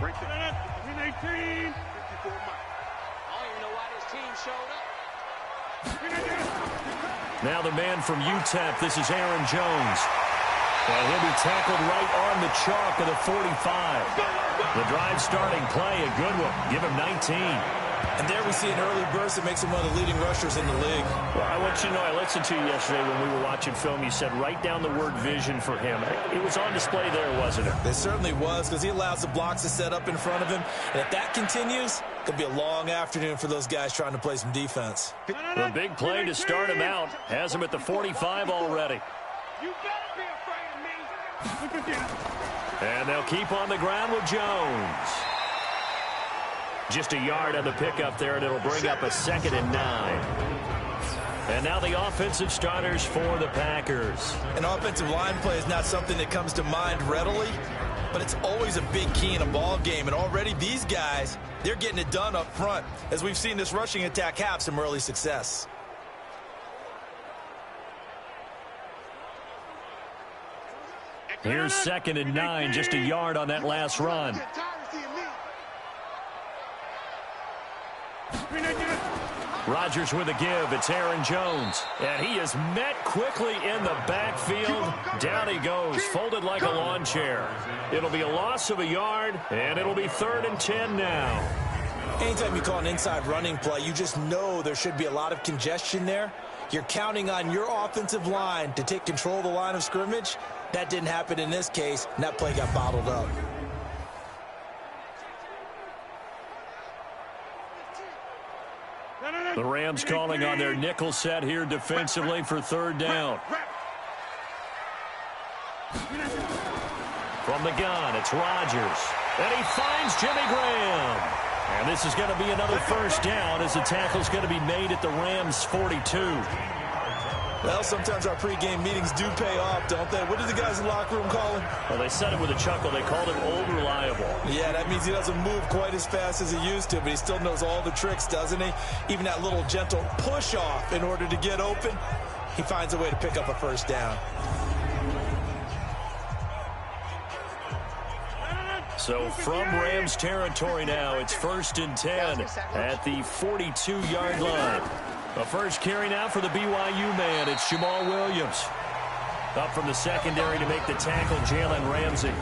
Break it. 18. 54 miles. I don't even know why this team showed up. Now the man from UTEP, this is Aaron Jones. And he'll be tackled right on the chalk of the 45. The drive starting play, a good one. Give him 19. And there we see an early burst that makes him one of the leading rushers in the league. Well, I want you to know, I listened to you yesterday when we were watching film. You said write down the word vision for him. It was on display there, wasn't it? It certainly was, because he allows the blocks to set up in front of him. And if that continues, it could be a long afternoon for those guys trying to play some defense. The big play to start him out has him at the 45 already. You better be afraid of me. And they'll keep on the ground with Jones. Just a yard on the pickup there, and it'll bring up a 2nd and 9. And now the offensive starters for the Packers. An offensive line play is not something that comes to mind readily, but it's always a big key in a ball game. And already these guys, they're getting it done up front, as we've seen this rushing attack have some early success. Here's 2nd and 9, just a yard on that last run. Rodgers with a give. It's Aaron Jones. And he is met quickly in the backfield. Down he goes, folded like a lawn chair. It'll be a loss of a yard, and it'll be 3rd and 10 now. Anytime you call an inside running play, you just know there should be a lot of congestion there. You're counting on your offensive line to take control of the line of scrimmage. That didn't happen in this case, and that play got bottled up. The Rams calling on their nickel set here defensively for 3rd down. From the gun, it's Rodgers. And he finds Jimmy Graham. And this is going to be another 1st down as the tackle's going to be made at the Rams' 42. Well, sometimes our pregame meetings do pay off, don't they? What did the guys in the locker room call him? Well, they said it with a chuckle. They called him old reliable. Yeah, that means he doesn't move quite as fast as he used to, but he still knows all the tricks, doesn't he? Even that little gentle push-off in order to get open, he finds a way to pick up a 1st down. So from Rams territory now, it's 1st and 10 at the 42-yard line. A first carry now for the BYU man. It's Jamal Williams. Up from the secondary to make the tackle, Jalen Ramsey.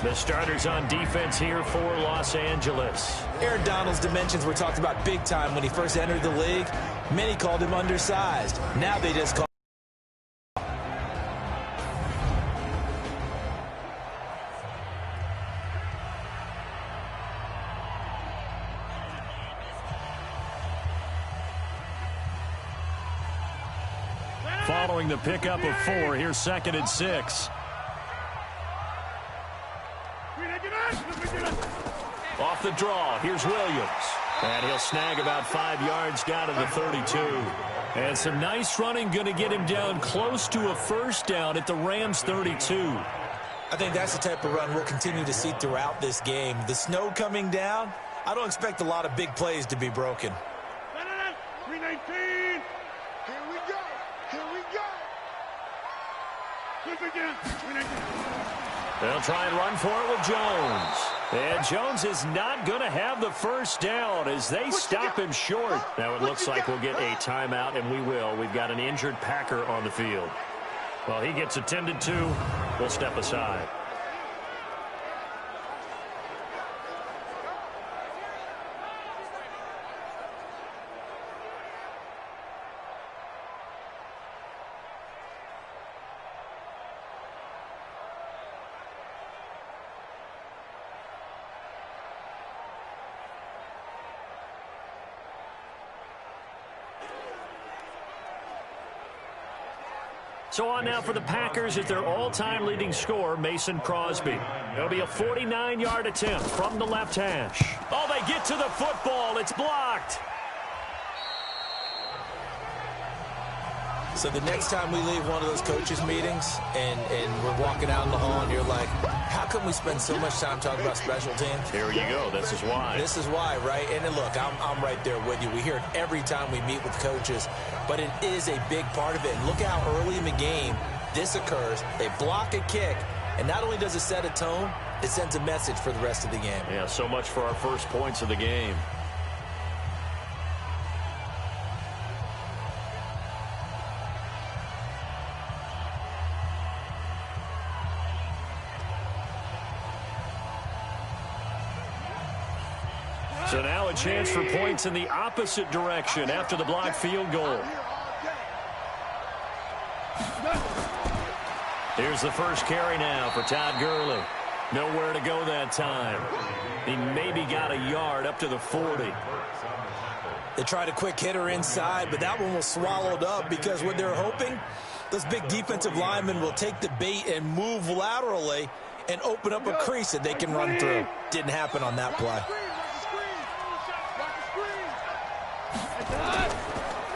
The starters on defense here for Los Angeles. Aaron Donald's dimensions were talked about big time when he first entered the league. Many called him undersized. Now they just call following the pickup of 4. Here's 2nd and 6. Off the draw, here's Williams. And he'll snag about 5 yards down to the 32. And some nice running going to get him down close to a 1st down at the Rams' 32. I think that's the type of run we'll continue to see throughout this game. The snow coming down, I don't expect a lot of big plays to be broken. 319. Here we go. Here we go. They'll try and run for it with Jones. And Jones is not going to have the 1st down as they stop him short. Now it looks like we'll get a timeout, and we will. We've got an injured Packer on the field. Well, he gets attended to. We'll step aside. So on now for the Packers is their all-time leading scorer, Mason Crosby. It'll be a 49-yard attempt from the left hash. Oh, they get to the football. It's blocked. So the next time we leave one of those coaches meetings and we're walking out in the hall and you're like, how come we spend so much time talking about special teams? Here you go. This is why. This is why, right? And then look, I'm right there with you. We hear it every time we meet with coaches, but it is a big part of it. And look how early in the game this occurs. They block a kick, and not only does it set a tone, It sends a message for the rest of the game. Yeah, so much for our first points of the game. So now a chance for points in the opposite direction after the blocked field goal. Here's the first carry now for Todd Gurley. Nowhere to go that time. He maybe got a yard up to the 40. They tried a quick hitter inside, but that one was swallowed up because what they're hoping, those big defensive linemen will take the bait and move laterally and open up a crease that they can run through. Didn't happen on that play.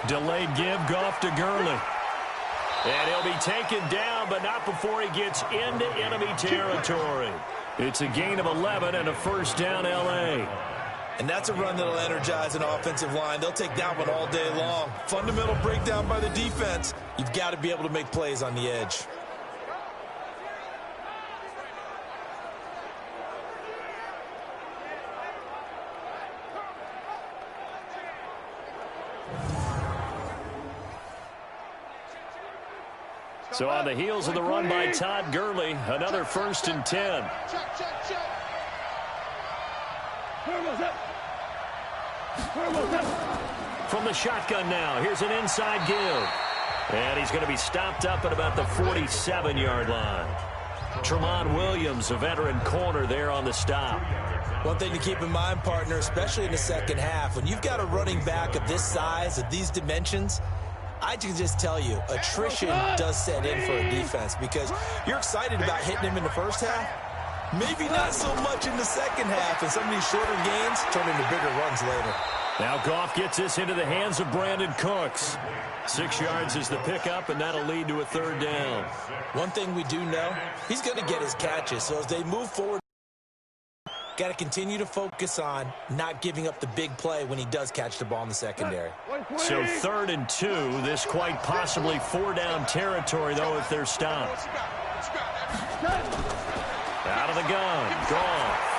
Delayed give, Goff to Gurley. And he'll be taken down, but not before he gets into enemy territory. It's a gain of 11 and a first down, L.A. And that's a run that'll energize an offensive line. They'll take that one all day long. Fundamental breakdown by the defense. You've got to be able to make plays on the edge. So on the heels of the run by Todd Gurley, another 1st and 10. From the shotgun now, here's an inside give. And he's going to be stopped up at about the 47-yard line. Tramon Williams, a veteran corner there on the stop. One thing to keep in mind, partner, especially in the second half, when you've got a running back of this size, of these dimensions, I can just tell you, attrition does set in for a defense because you're excited about hitting him in the first half. Maybe not so much in the second half, and some of these shorter gains turn into bigger runs later. Now Goff gets this into the hands of Brandon Cooks. 6 yards is the pickup, and that'll lead to a 3rd down. One thing we do know, he's going to get his catches, so as they move forward, got to continue to focus on not giving up the big play when he does catch the ball in the secondary. So 3rd and 2, this quite possibly 4-down territory, though, if they're stopped. Out of the gun, Goff.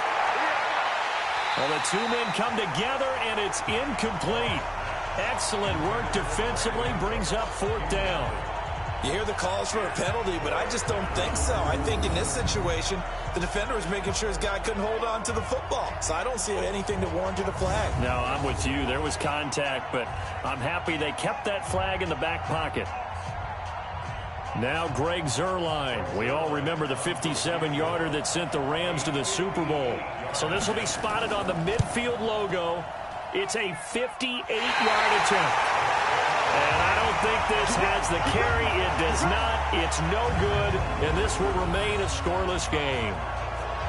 Well, the two men come together, and it's incomplete. Excellent work defensively, brings up 4th down. You hear the calls for a penalty, but I just don't think so. I think in this situation, the defender was making sure his guy couldn't hold on to the football. So I don't see anything that warranted a flag. No, I'm with you. There was contact, but I'm happy they kept that flag in the back pocket. Now Greg Zuerlein. We all remember the 57-yarder that sent the Rams to the Super Bowl. So this will be spotted on the midfield logo. It's a 58-yard attempt. And I don't think this has the carry. It does not. It's no good, and this will remain a scoreless game.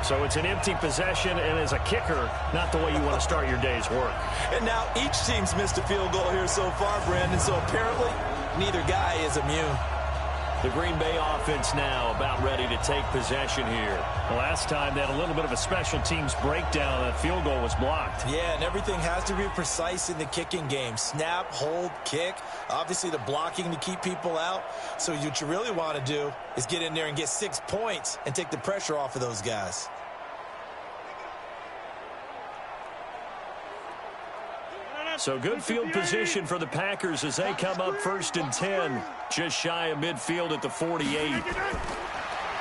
So it's an empty possession, and as a kicker, not the way you want to start your day's work. And now each team's missed a field goal here so far, Brandon, so apparently neither guy is immune. The Green Bay offense now about ready to take possession here. Last time they had a little bit of a special teams breakdown. That field goal was blocked. Yeah, and everything has to be precise in the kicking game. Snap, hold, kick. Obviously the blocking to keep people out. So what you really want to do is get in there and get 6 points and take the pressure off of those guys. So good field position for the Packers as they come up 1st and 10. Just shy of midfield at the 48.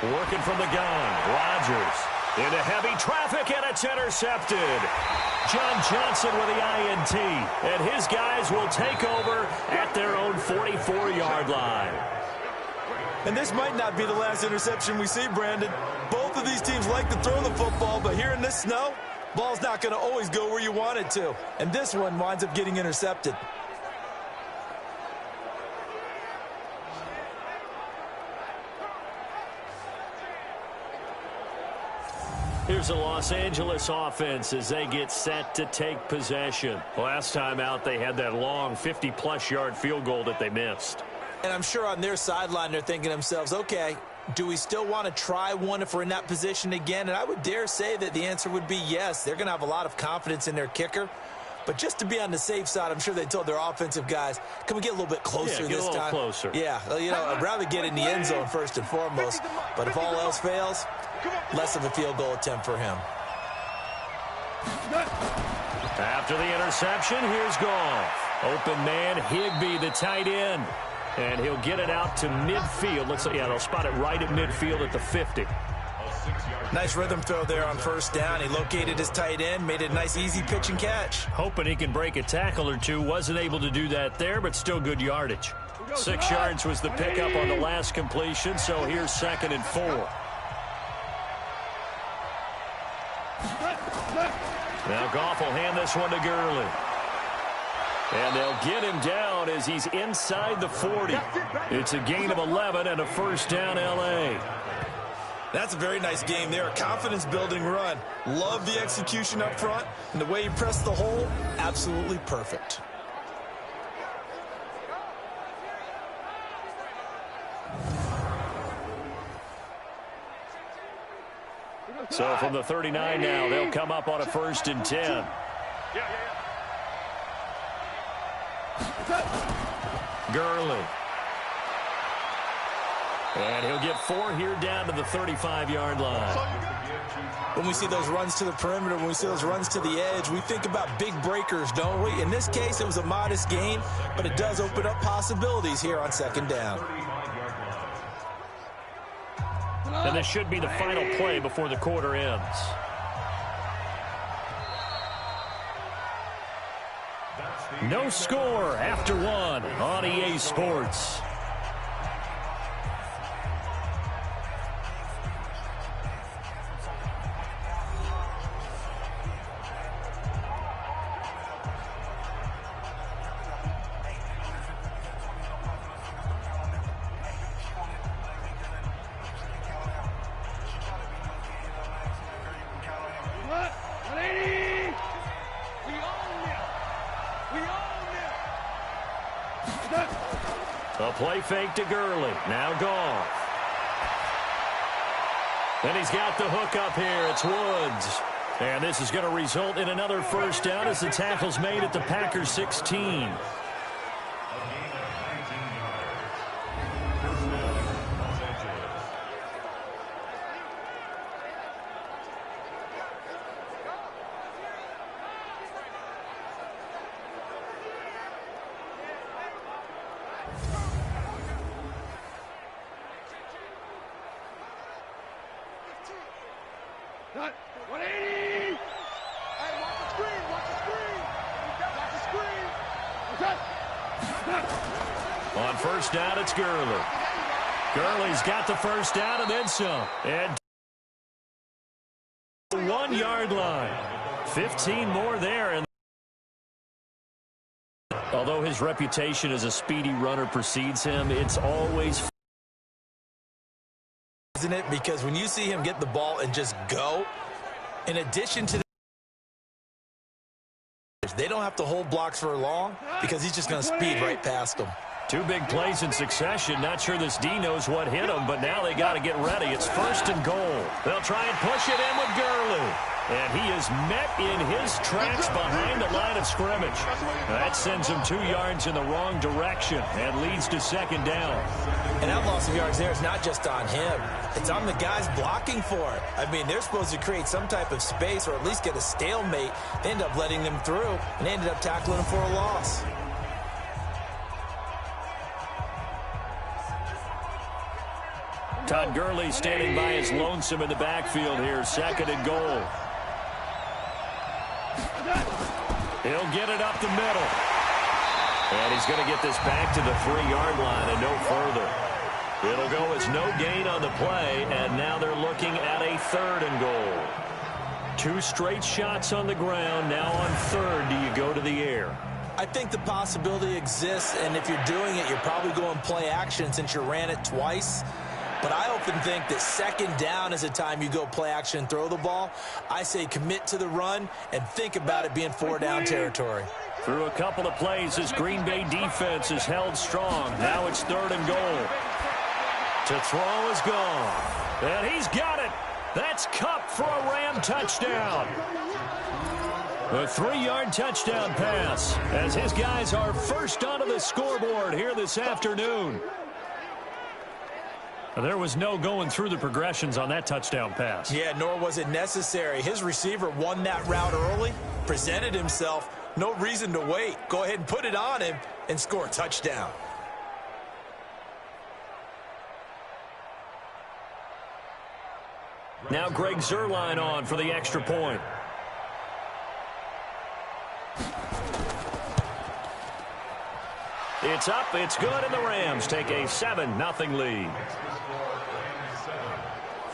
Working from the gun. Rodgers into heavy traffic, and it's intercepted. John Johnson with the INT. And his guys will take over at their own 44-yard line. And this might not be the last interception we see, Brandon. Both of these teams like to throw the football, but here in this snow, ball's not going to always go where you want it to. And this one winds up getting intercepted. Here's the Los Angeles offense as they get set to take possession. Last time out, they had that long 50-plus yard field goal that they missed. And I'm sure on their sideline they're thinking to themselves, okay, do we still want to try one if we're in that position again? And I would dare say that the answer would be yes. They're going to have a lot of confidence in their kicker. But just to be on the safe side, I'm sure they told their offensive guys, can we get a little bit closer this time? Yeah, get a little closer. Yeah, you know, I'd rather get in the end zone first and foremost. But if all else fails, less of a field goal attempt for him. After the interception, here's Goff. Open man, Higbee, the tight end. And he'll get it out to midfield. Looks like, yeah, they'll spot it right at midfield at the 50. Nice rhythm throw there on first down. He located his tight end, made it a nice, easy pitch and catch. Hoping he can break a tackle or two. Wasn't able to do that there, but still good yardage. 6 yards was the pickup on the last completion, so here's 2nd and 4. Now Goff will hand this one to Gurley. And they'll get him down as he's inside the 40. It's a gain of 11 and a first down, L.A. That's a very nice game there. A confidence-building run. Love the execution up front. And the way he pressed the hole, absolutely perfect. So from the 39 now, they'll come up on a 1st and 10. Gurley. And he'll get 4 here down to the 35-yard line. When we see those runs to the perimeter, when we see those runs to the edge, we think about big breakers, don't we? In this case, it was a modest gain, but it does open up possibilities here on 2nd down. And this should be the final play before the quarter ends. No score after 1 on EA Sports. A play fake to Gurley. Now Goff. And he's got the hook up here. It's Woods. And this is going to result in another first down as the tackle's made at the Packers 16. On first down, it's Gurley. Gurley's got the first down and then some. And 1-yard line. 15 more there. And although his reputation as a speedy runner precedes him, it's always, isn't it? Because when you see him get the ball and just go, in addition to they don't have to hold blocks for long because he's just going to speed right past them. 2 big plays in succession. Not sure this D knows what hit him, but now they got to get ready. It's 1st and goal. They'll try and push it in with Gurley. And he is met in his tracks behind the line of scrimmage. That sends him 2 yards in the wrong direction and leads to 2nd down. And that loss of yards there is not just on him. It's on the guys blocking for it. I mean, they're supposed to create some type of space or at least get a stalemate. They end up letting them through, and they ended up tackling him for a loss. Todd Gurley standing by his lonesome in the backfield here. 2nd and goal. He'll get it up the middle. And he's going to get this back to the 3-yard line and no further. It'll go as no gain on the play, and now they're looking at a 3rd and goal. 2 straight shots on the ground. Now on 3rd, do you go to the air? I think the possibility exists, and if you're doing it, you're probably going play action since you ran it twice. But I often think that 2nd down is a time you go play action and throw the ball. I say commit to the run and think about it being 4-down territory. Through a couple of plays, this Green Bay defense is held strong. Now it's 3rd and goal. To throw is gone. And he's got it. That's Kupp for a Ram touchdown. A 3-yard touchdown pass as his guys are first onto the scoreboard here this afternoon. There was no going through the progressions on that touchdown pass. Yeah, nor was it necessary. His receiver won that route early, presented himself. No reason to wait. Go ahead and put it on him and score a touchdown. Now Greg Zuerlein on for the extra point. It's up, it's good, and the Rams take a 7-0 lead.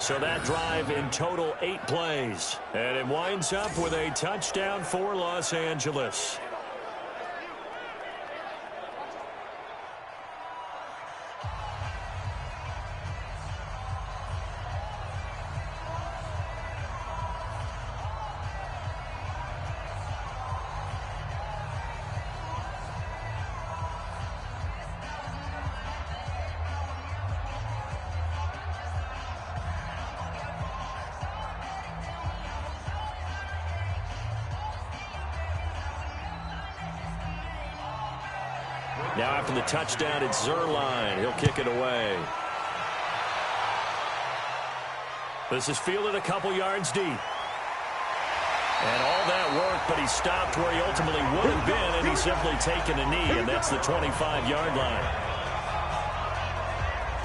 So that drive in total 8 plays. And it winds up with a touchdown for Los Angeles. Now after the touchdown, it's Zuerlein. He'll kick it away. This is fielded a couple yards deep. And all that work, but he stopped where he ultimately would have been, and he's simply taken a knee, and that's the 25-yard line.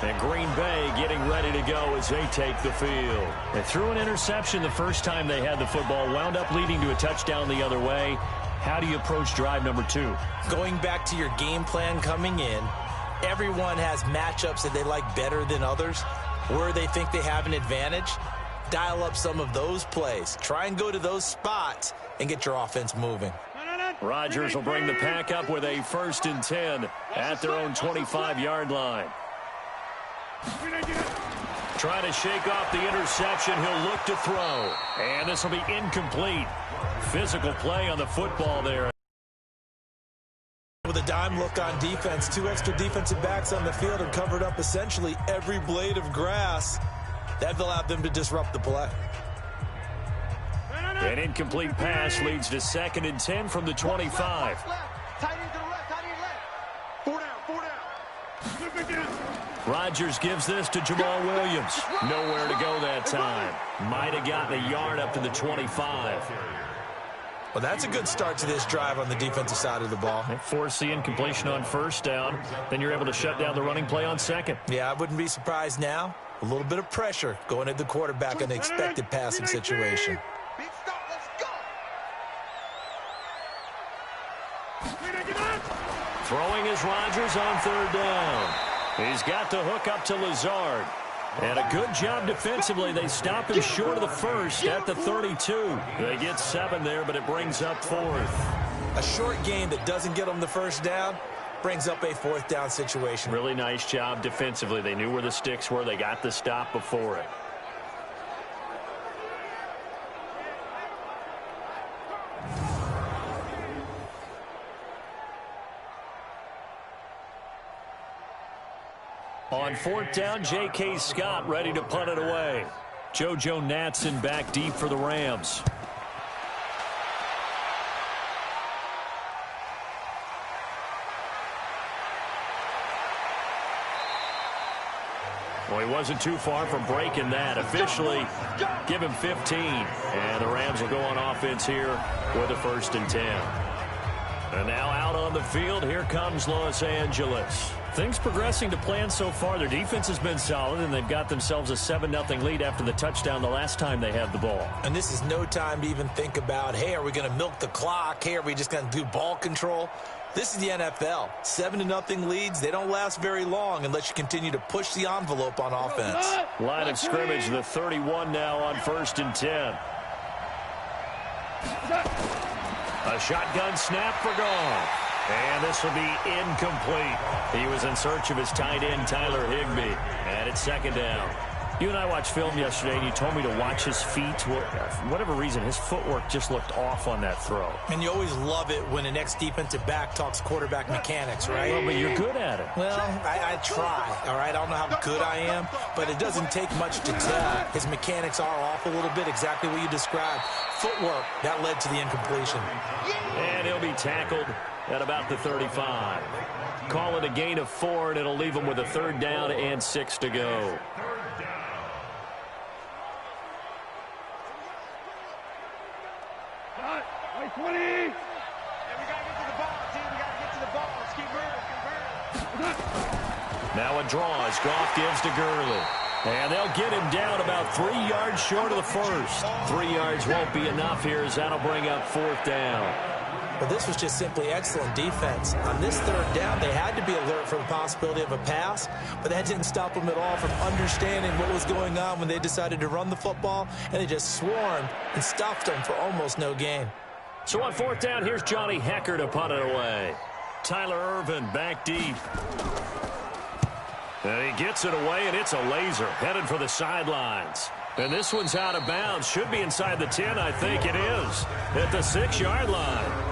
And Green Bay getting ready to go as they take the field. They threw an interception the first time they had the football, wound up leading to a touchdown the other way. How do you approach drive number 2? Going back to your game plan coming in, everyone has matchups that they like better than others, where they think they have an advantage. Dial up some of those plays. Try and go to those spots and get your offense moving. Rodgers will bring the pack up with a 1st and 10 at their own 25-yard line. Trying to shake off the interception. He'll look to throw. And this will be incomplete. Physical play on the football there. With a dime look on defense, 2 extra defensive backs on the field and covered up essentially every blade of grass. That allowed them to disrupt the play. An incomplete pass leads to 2nd and 10 from the 25. Tight end to the left, tight end left. 4 down, 4 down. Rodgers gives this to Jamal Williams. Nowhere to go that time. Might have gotten a yard up to the 25. Well, that's a good start to this drive on the defensive side of the ball. They force the incompletion on 1st down. Then you're able to shut down the running play on 2nd. Yeah, I wouldn't be surprised now. A little bit of pressure going at the quarterback in the expected passing situation. Big stop, let's go. Throwing is Rodgers on 3rd down. He's got the hook up to Lazard. And a good job defensively. They stop him short of the 1st at the 32. They get 7 there, but it brings up 4th. A short game that doesn't get them the 1st down brings up a 4th down situation. Really nice job defensively. They knew where the sticks were. They got the stop before it. On 4th down, J.K. Scott ready to punt it away. JoJo Natson back deep for the Rams. Well, he wasn't too far from breaking that. Officially, give him 15. And the Rams will go on offense here with a 1st and 10. And now out on the field, here comes Los Angeles. Things progressing to plan so far. Their defense has been solid, and they've got themselves a 7-0 lead after the touchdown the last time they had the ball. And this is no time to even think about, hey, are we going to milk the clock? Hey, are we just going to do ball control? This is the NFL. 7-0 leads, they don't last very long unless you continue to push the envelope on offense. Line of scrimmage, the 31 now on 1st and 10. A shotgun snap for Goff. And this will be incomplete. He was in search of his tight end, Tyler Higbee. And it's 2nd down. You and I watched film yesterday, and you told me to watch his feet. For whatever reason, his footwork just looked off on that throw. And you always love it when an ex-defensive back talks quarterback mechanics, right? Well, but you're good at it. Well, I try, all right? I don't know how good I am, but it doesn't take much to tell. His mechanics are off a little bit, exactly what you described. Footwork, that led to the incompletion. And he'll be tackled at about the 35. Call it a gain of 4, and it'll leave him with a 3rd down and 6 to go. Now a draw as Goff gives to Gurley. And they'll get him down about 3 yards short of the first. 3 yards won't be enough here as that'll bring up 4th down. Well, this was just simply excellent defense. On this 3rd down, they had to be alert for the possibility of a pass, but that didn't stop them at all from understanding what was going on when they decided to run the football, and they just swarmed and stuffed them for almost no gain. So on 4th down, here's Johnny Hecker to punt it away. Tyler Ervin back deep. And he gets it away, and it's a laser headed for the sidelines. And this one's out of bounds. Should be inside the 10, I think it is, at the 6-yard line.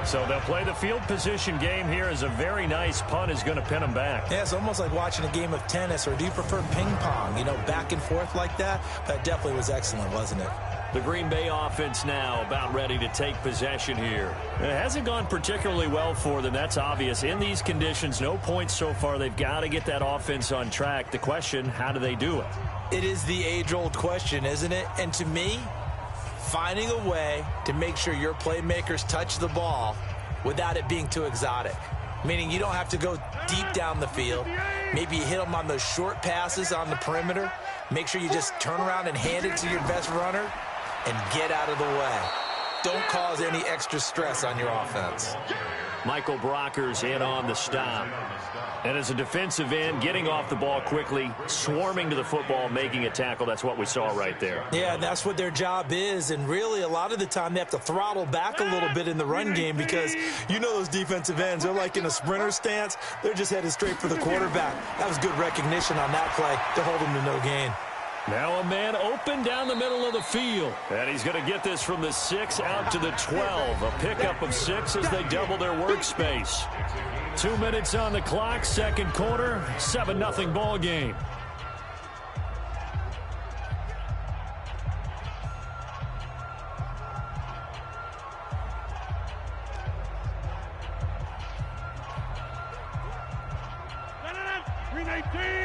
So they'll play the field position game here as a very nice punt is going to pin them back. Yeah, it's almost like watching a game of tennis, or do you prefer ping pong, you know, back and forth like that? That definitely was excellent, wasn't it? The Green Bay offense now about ready to take possession here. It hasn't gone particularly well for them. That's obvious. In these conditions, no points so far. They've got to get that offense on track. The question, how do they do it? It is the age-old question, isn't it? And to me, finding a way to make sure your playmakers touch the ball without it being too exotic. Meaning you don't have to go deep down the field. Maybe you hit them on those short passes on the perimeter. Make sure you just turn around and hand it to your best runner and get out of the way. Don't cause any extra stress on your offense. Michael Brocker's in on the stop. And as a defensive end, getting off the ball quickly, swarming to the football, making a tackle, that's what we saw right there. Yeah, that's what their job is. And really, a lot of the time, they have to throttle back a little bit in the run game because you know those defensive ends, they're like in a sprinter stance. They're just headed straight for the quarterback. That was good recognition on that play to hold him to no gain. Now a man open down the middle of the field. And he's going to get this from the 6 out to the 12. A pickup of 6 as they double their workspace. 2 minutes on the clock, 2nd quarter, 7-0 ball game.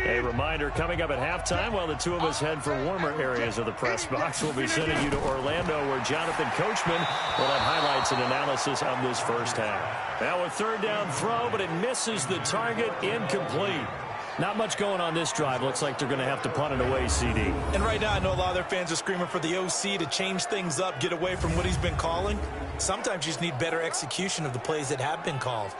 A reminder coming up at halftime while the two of us head for warmer areas of the press box. We'll be sending you to Orlando where Jonathan Coachman will have highlights and analysis of this first half. Now a 3rd down throw, but it misses the target, incomplete. Not much going on this drive. Looks like they're going to have to punt it away, CD. And right now I know a lot of their fans are screaming for the OC to change things up, get away from what he's been calling. Sometimes you just need better execution of the plays that have been called.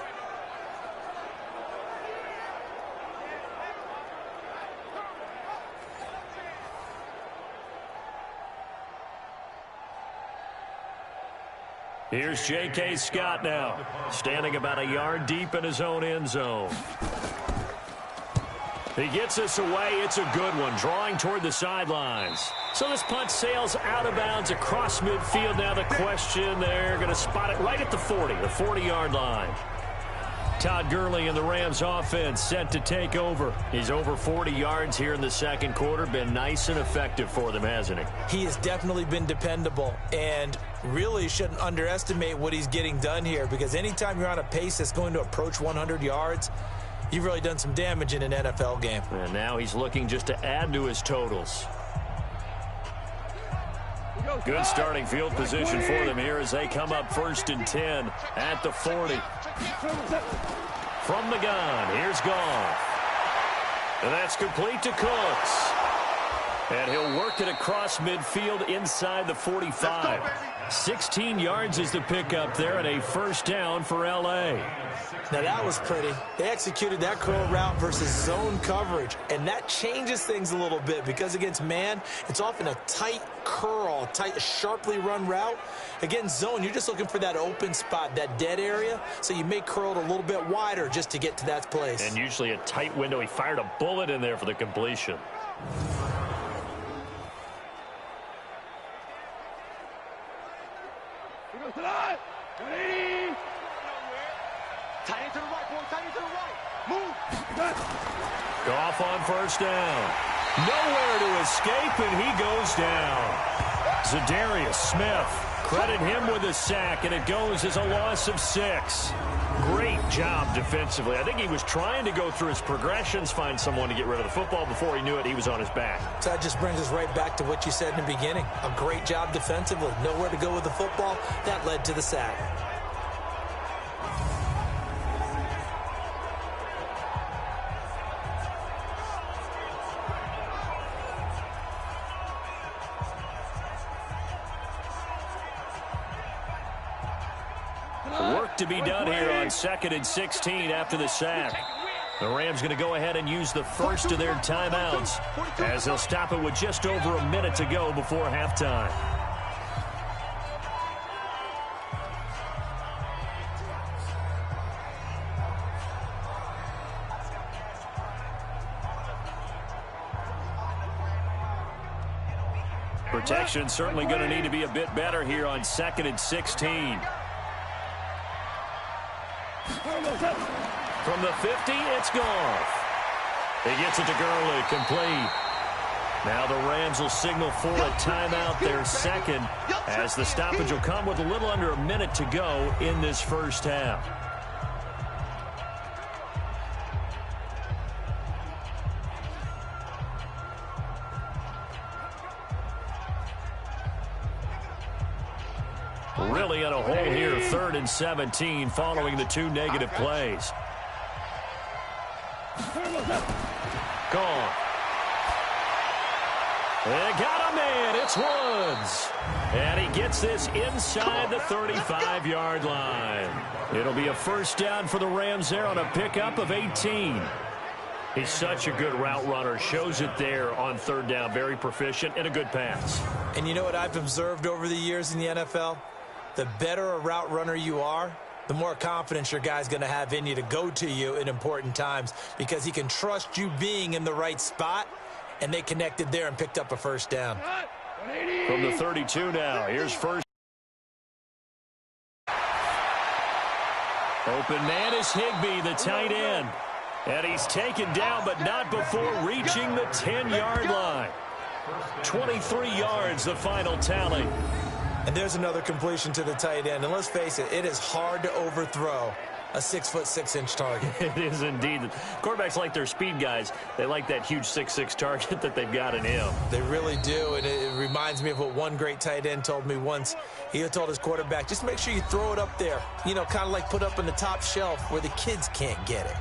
Here's J.K. Scott now, standing about a yard deep in his own end zone. He gets this away. It's a good one, drawing toward the sidelines. So this punt sails out of bounds across midfield. Now the question, they're going to spot it right at the 40, the 40-yard line. Todd Gurley and the Rams offense set to take over. He's over 40 yards here in the 2nd quarter. Been nice and effective for them, hasn't he? He has definitely been dependable and really shouldn't underestimate what he's getting done here because anytime you're on a pace that's going to approach 100 yards, you've really done some damage in an NFL game. And now he's looking just to add to his totals. Good starting field position for them here as they come up 1st and 10 at the 40. From the gun, here's Goff. And that's complete to Cooks. And he'll work it across midfield inside the 45. 16 yards is the pickup there and a 1st down for L.A. Now that was pretty. They executed that curl route versus zone coverage, and that changes things a little bit because against man, it's often a tight curl, tight, sharply run route. Against zone, you're just looking for that open spot, that dead area, so you may curl it a little bit wider just to get to that place. And usually a tight window. He fired a bullet in there for the completion. Goff on first down. Nowhere to escape, and he goes down. Zadarius Smith, credit him with a sack, and it goes as a loss of 6. Great job defensively. I think he was trying to go through his progressions, find someone to get rid of the football. Before he knew it, he was on his back. So that just brings us right back to what you said in the beginning. A great job defensively. Nowhere to go with the football. That led to the sack. Work to be done here on 2nd and 16 after the sack. The Rams going to go ahead and use the first of their timeouts as they'll stop it with just over a minute to go before halftime. Protection certainly going to need to be a bit better here on 2nd and 16. From the 50, it's Goff. He gets it to Gurley, complete. Now the Rams will signal for a timeout, their second, as the stoppage will come with a little under a minute to go in this first half. Really in a hole here, 3rd and 17, following the 2 negative plays. Gone. They got a man. It's Woods. And he gets this inside the 35-yard line. It'll be a first down for the Rams there on a pickup of 18. He's such a good route runner. Shows it there on 3rd down. Very proficient and a good pass. And you know what I've observed over the years in the NFL? The better a route runner you are, the more confidence your guy's going to have in you to go to you in important times because he can trust you being in the right spot, and they connected there and picked up a first down. From the 32 now, here's first. Open man is Higbee, the tight end. And he's taken down, but not before reaching the 10-yard line. 23 yards, the final tally. And there's another completion to the tight end. And let's face it, it is hard to overthrow a 6'6" target. It is indeed. Quarterbacks like their speed guys. They like that huge 6'6" target that they've got in him. They really do, and it reminds me of what one great tight end told me once. He told his quarterback, just make sure you throw it up there, you know, kind of like put up in the top shelf where the kids can't get it.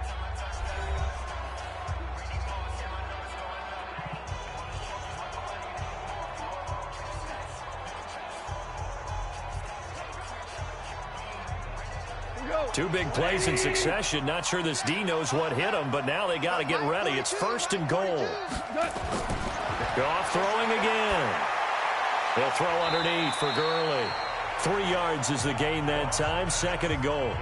Two big plays in succession. Not sure this D knows what hit him, but now they got to get ready. It's 1st and goal. Goff throwing again. They'll throw underneath for Gurley. 3 yards is the gain that time. 2nd and goal.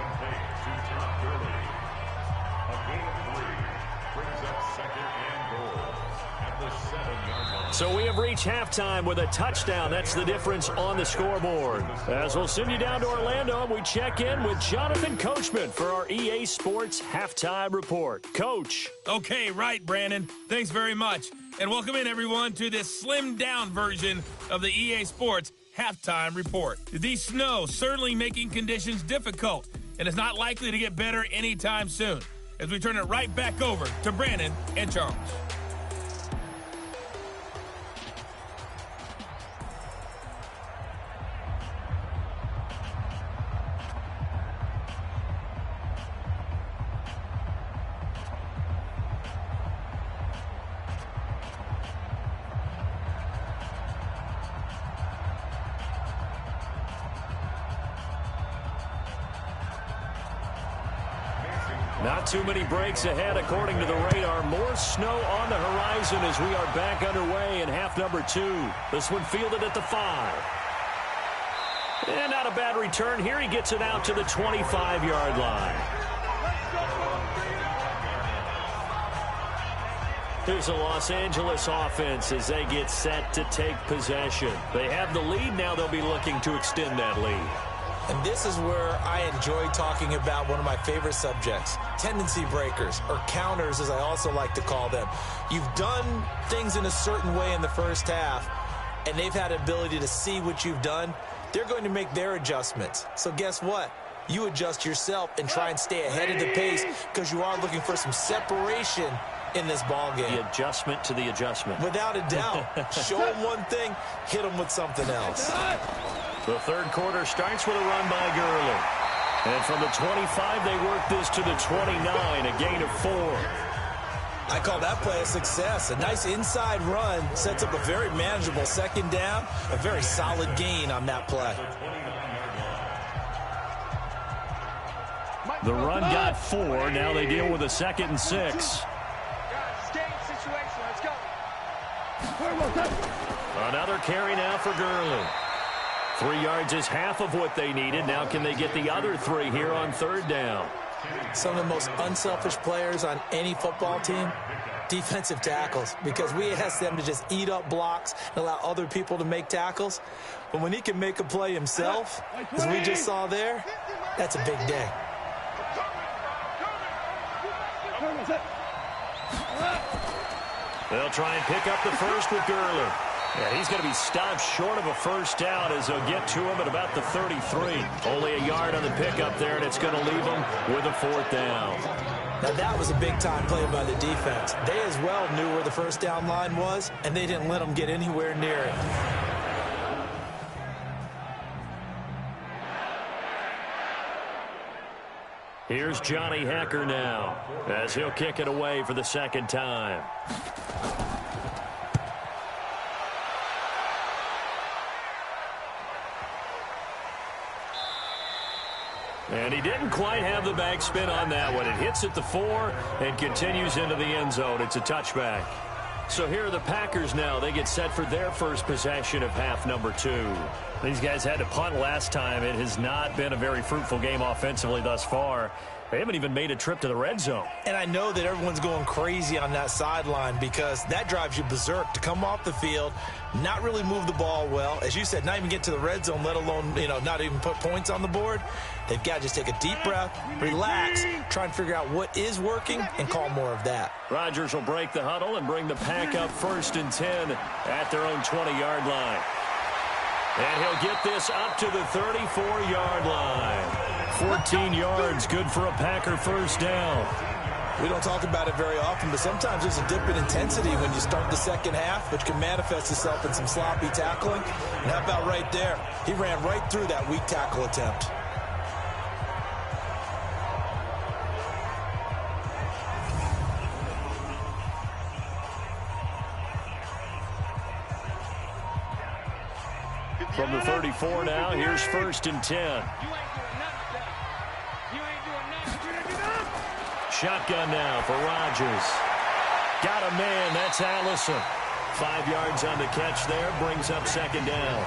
So we have reached halftime with a touchdown. That's the difference on the scoreboard. As we'll send you down to Orlando, we check in with Jonathan Coachman for our EA Sports Halftime Report. Coach. Okay, right, Brandon. Thanks very much. And welcome in, everyone, to this slimmed-down version of the EA Sports Halftime Report. The snow certainly making conditions difficult, and it's not likely to get better anytime soon. As we turn it right back over to Brandon and Charles. Not too many breaks ahead according to the radar. More snow on the horizon as we are back underway in half number 2. This one fielded at the 5. And not a bad return here. He gets it out to the 25-yard line. Here's the Los Angeles offense as they get set to take possession. They have the lead. Now they'll be looking to extend that lead. And this is where I enjoy talking about one of my favorite subjects, tendency breakers, or counters as I also like to call them. You've done things in a certain way in the first half, and they've had the ability to see what you've done. They're going to make their adjustments. So guess what? You adjust yourself and try and stay ahead of the pace because you are looking for some separation in this ball game. The adjustment to the adjustment. Without a doubt. Show them one thing, hit them with something else. The third quarter starts with a run by Gurley. And from the 25, they work this to the 29, a gain of 4. I call that play a success. A nice inside run sets up a very manageable second down, a very solid gain on that play. The run got 4. Now they deal with a 2nd and 6. Another carry now for Gurley. 3 yards is half of what they needed. Now can they get the other 3 here on third down? Some of the most unselfish players on any football team, defensive tackles, because we ask them to just eat up blocks and allow other people to make tackles. But when he can make a play himself, as we just saw there, that's a big day. They'll try and pick up the first with Gurley. Yeah, he's going to be stopped short of a first down as they'll get to him at about the 33. Only a yard on the pickup there, and it's going to leave him with a 4th down. Now that was a big-time play by the defense. They as well knew where the first down line was, and they didn't let them get anywhere near it. Here's Johnny Hacker now as he'll kick it away for the 2nd time. And he didn't quite have the backspin on that one. It hits at the 4 and continues into the end zone. It's a touchback. So here are the Packers now. They get set for their first possession of half number 2. These guys had to punt last time. It has not been a very fruitful game offensively thus far. They haven't even made a trip to the red zone. And I know that everyone's going crazy on that sideline because that drives you berserk to come off the field, not really move the ball well. As you said, not even get to the red zone, let alone, not even put points on the board. They've got to just take a deep breath, relax, try and figure out what is working, and call more of that. Rodgers will break the huddle and bring the Pack up 1st and 10 at their own 20-yard line. And he'll get this up to the 34-yard line. 14 yards, good for a Packer first down. We don't talk about it very often, but sometimes there's a dip in intensity when you start the second half, which can manifest itself in some sloppy tackling. And how about right there? He ran right through that weak tackle attempt. From the 34 now, here's 1st and 10. Shotgun now for Rodgers. Got a man, that's Allison. 5 yards on the catch there, brings up 2nd down.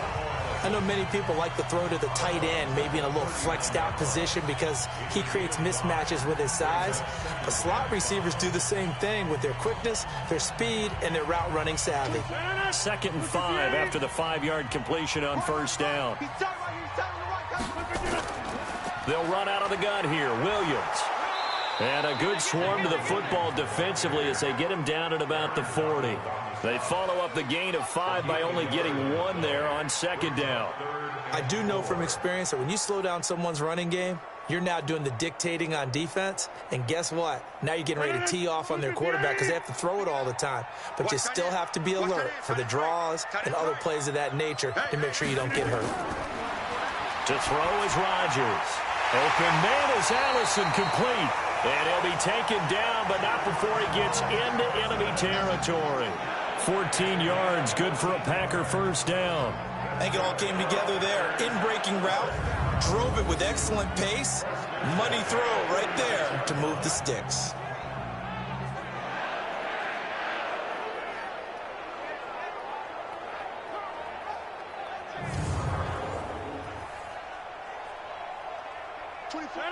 I know many people like to throw to the tight end, maybe in a little flexed out position because he creates mismatches with his size. But slot receivers do the same thing with their quickness, their speed, and their route running savvy. 2nd and 5 after the 5-yard completion on first down. They'll run out of the gun here. Williams. And a good swarm to the football defensively as they get him down at about the 40. They follow up the gain of 5 by only getting 1 there on 2nd down. I do know from experience that when you slow down someone's running game, you're now doing the dictating on defense. And guess what? Now you're getting ready to tee off on their quarterback because they have to throw it all the time. But you still have to be alert for the draws and other plays of that nature to make sure you don't get hurt. To throw is Rodgers. Open man is Allison, complete. And he'll be taken down, but not before he gets into enemy territory. 14 yards, good for a Packer first down. I think it all came together there. In-breaking route, drove it with excellent pace. Money throw right there to move the sticks.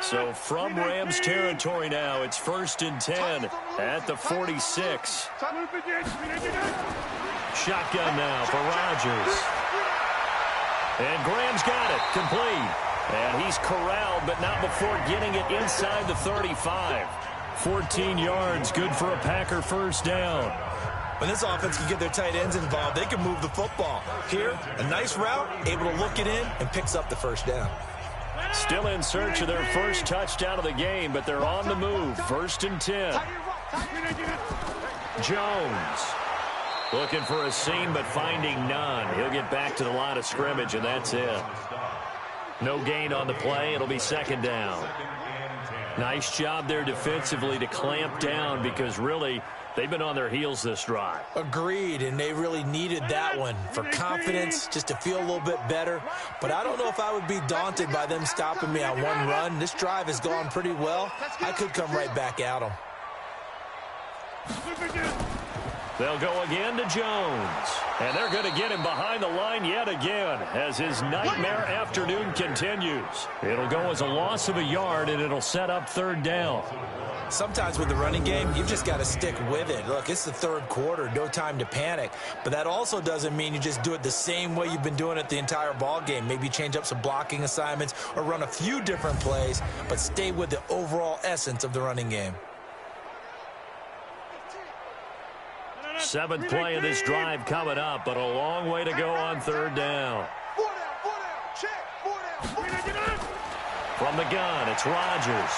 So from Rams territory now, it's 1st and 10 at the 46. Shotgun now for Rodgers. And Graham's got it, complete. And he's corralled, but not before getting it inside the 35. 14 yards, good for a Packer first down. When this offense can get their tight ends involved, they can move the football. Here, a nice route, able to look it in, and picks up the first down. Still in search of their first touchdown of the game, but they're on the move. 1st and 10. Jones looking for a seam, but finding none. He'll get back to the line of scrimmage, and that's it. No gain on the play. It'll be 2nd down. Nice job there defensively to clamp down because really they've been on their heels this drive. Agreed, and they really needed that one for confidence, just to feel a little bit better. But I don't know if I would be daunted by them stopping me on one run. This drive has gone pretty well. I could come right back at them. They'll go again to Jones. And they're going to get him behind the line yet again as his nightmare afternoon continues. It'll go as a loss of a yard, and it'll set up 3rd down. Sometimes with the running game, you've just got to stick with it. Look, it's the 3rd quarter, no time to panic. But that also doesn't mean you just do it the same way you've been doing it the entire ball game. Maybe change up some blocking assignments or run a few different plays, but stay with the overall essence of the running game. 7th play of this drive coming up, but a long way to go on 3rd down. From the gun, it's Rodgers.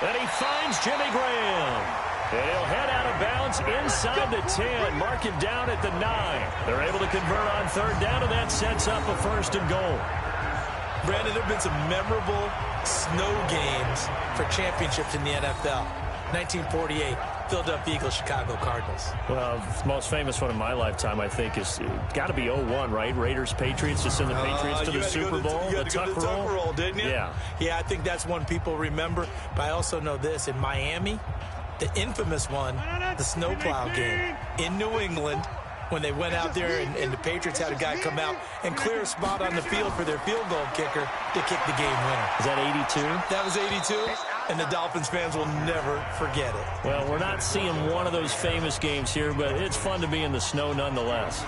And he finds Jimmy Graham. And he'll head out of bounds inside the 10. Mark him down at the 9. They're able to convert on 3rd down, and that sets up a 1st and goal. Brandon, there have been some memorable snow games for championships in the NFL. 1948. Philadelphia Eagles, Chicago Cardinals. Well, the most famous one in my lifetime, I think, is got to be 01, right? Raiders, Patriots, to send the Patriots to the Super Bowl. You had to go to the tuck roll, didn't you? Yeah. Yeah, I think that's one people remember. But I also know this. In Miami, the infamous one, the snowplow game in New England, when they went out there and the Patriots had a guy come out and clear a spot on the field for their field goal kicker to kick the game winner. Is that 82? That was 82, and the Dolphins fans will never forget it. Well, we're not seeing one of those famous games here, but it's fun to be in the snow nonetheless.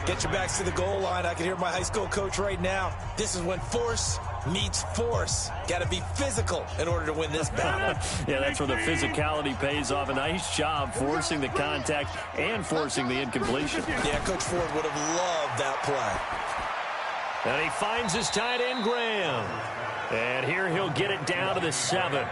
Get your backs to the goal line. I can hear my high school coach right now. This is when force meets force. Got to be physical in order to win this battle. Yeah, that's where the physicality pays off. A nice job forcing the contact and forcing the incompletion. Yeah, Coach Ford would have loved that play. And he finds his tight end, Graham. And here he'll get it down to the 7.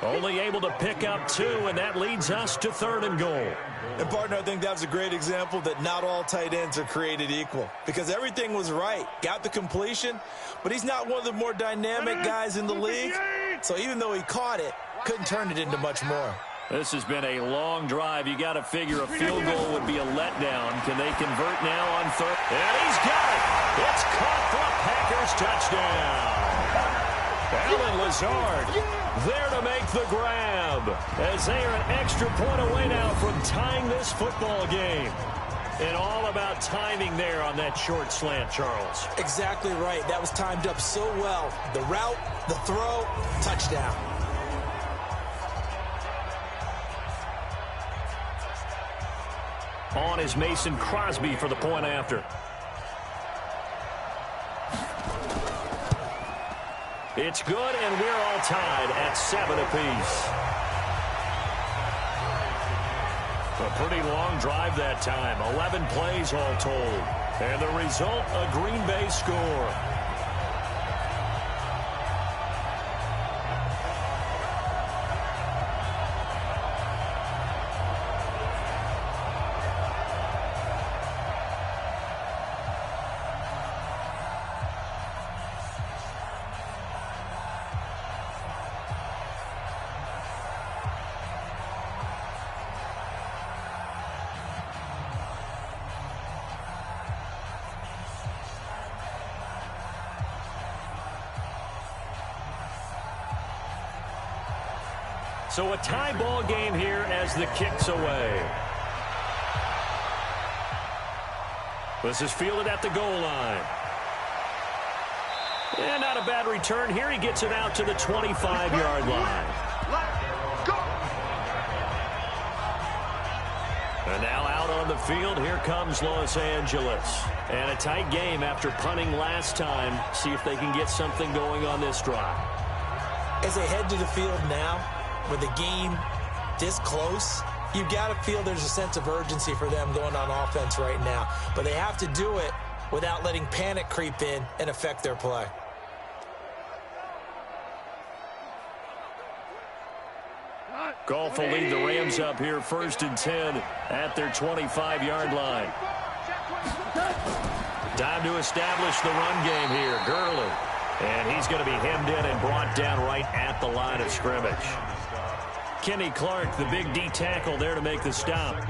Only able to pick up 2, and that leads us to 3rd and goal. And, partner, I think that was a great example that not all tight ends are created equal because everything was right. Got the completion, but he's not one of the more dynamic guys in the league. So even though he caught it, couldn't turn it into much more. This has been a long drive. You got to figure a field goal would be a letdown. Can they convert now on 3rd? And he's got it. It's caught for a Packers touchdown. Alan Lazard there to make the grab as they are an extra point away now from tying this football game. And all about timing there on that short slant, Charles. Exactly right. That was timed up so well. The route, the throw, touchdown. On is Mason Crosby for the point after. It's good, and we're all tied at 7 apiece. A pretty long drive that time. 11 plays all told. And the result, a Green Bay score. So a tie ball game here as the kick's away. This is fielded at the goal line. And not a bad return here. He gets it out to the 25-yard line. And now out on the the field. Here comes Los Angeles. And a tight game after punting last time. See if they can get something going on this drive. As they head to the field now, with the game this close, you've got to feel there's a sense of urgency for them going on offense right now. But they have to do it without letting panic creep in and affect their play. Goff will lead the Rams up here 1st and 10 at their 25-yard line. Time to establish the run game here. Gurley. And he's going to be hemmed in and brought down right at the line of scrimmage. Kenny Clark, the big D tackle there to make the stop.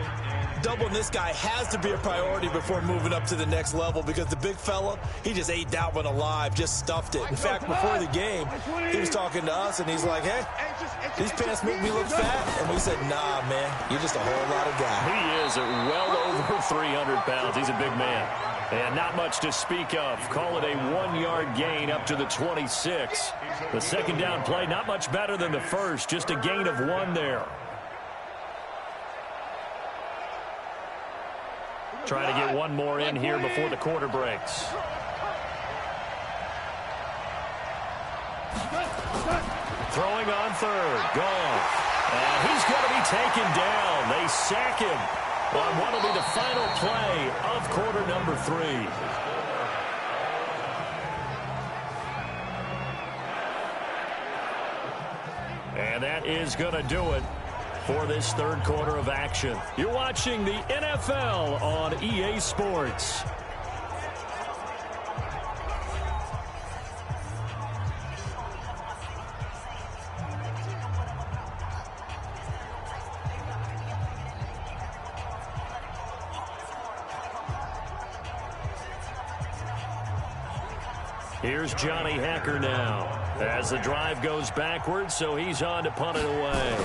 Doubling this guy has to be a priority before moving up to the next level because the big fella, he just ate that one alive, just stuffed it. In fact, before the game, he was talking to us, and he's like, hey, these pants make me look fat. And we said, nah, man, you're just a whole lot of guy. He is at well over 300 pounds. He's a big man. And not much to speak of. Call it a 1-yard gain up to the 26. The second down play, not much better than the first, just a gain of 1 there. Trying to get one more in here before the quarter breaks. Throwing on third. Gone. And he's going to be taken down. They sack him on what will be the final play of quarter number 3. And that is going to do it for this third quarter of action. You're watching the NFL on EA Sports. Here's Johnny Hacker now as the drive goes backwards, so he's on to punt it away.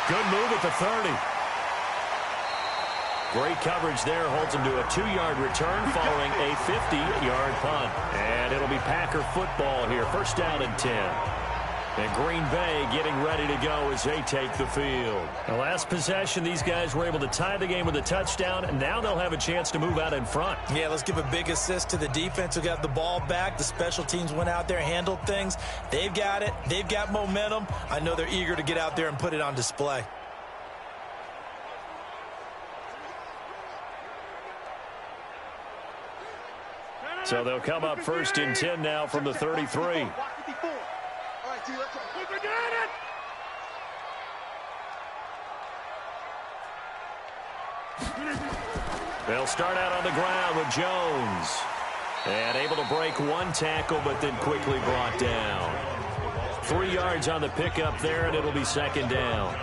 Good move at the 30. Great coverage there. Holds him to a 2-yard return following a 50-yard punt. And it'll be Packer football here. 1st down and 10. And Green Bay getting ready to go as they take the field. The last possession, these guys were able to tie the game with a touchdown, and now they'll have a chance to move out in front. Yeah, let's give a big assist to the defense who got the ball back. The special teams went out there, handled things. They've got it. They've got momentum. I know they're eager to get out there and put it on display. So they'll come up 1st and 10 now from the 33. They'll start out on the ground with Jones. And able to break one tackle, but then quickly brought down. 3 yards on the pickup there, and it'll be 2nd down.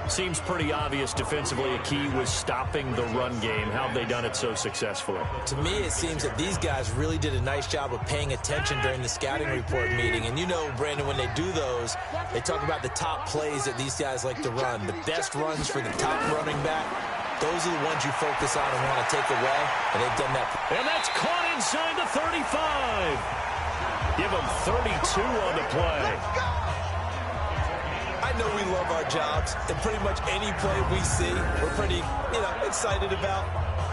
Seems pretty obvious defensively a key was stopping the run game. How have they done it so successfully? To me, it seems that these guys really did a nice job of paying attention during the scouting report meeting. And you know, Brandon, when they do those, they talk about the top plays that these guys like to run. The best runs for the top running back, those are the ones you focus on and want to take away. And they've done that. And that's caught inside the 35. Give them 32 on the play. I know we love our jobs, and pretty much any play we see, we're pretty, excited about.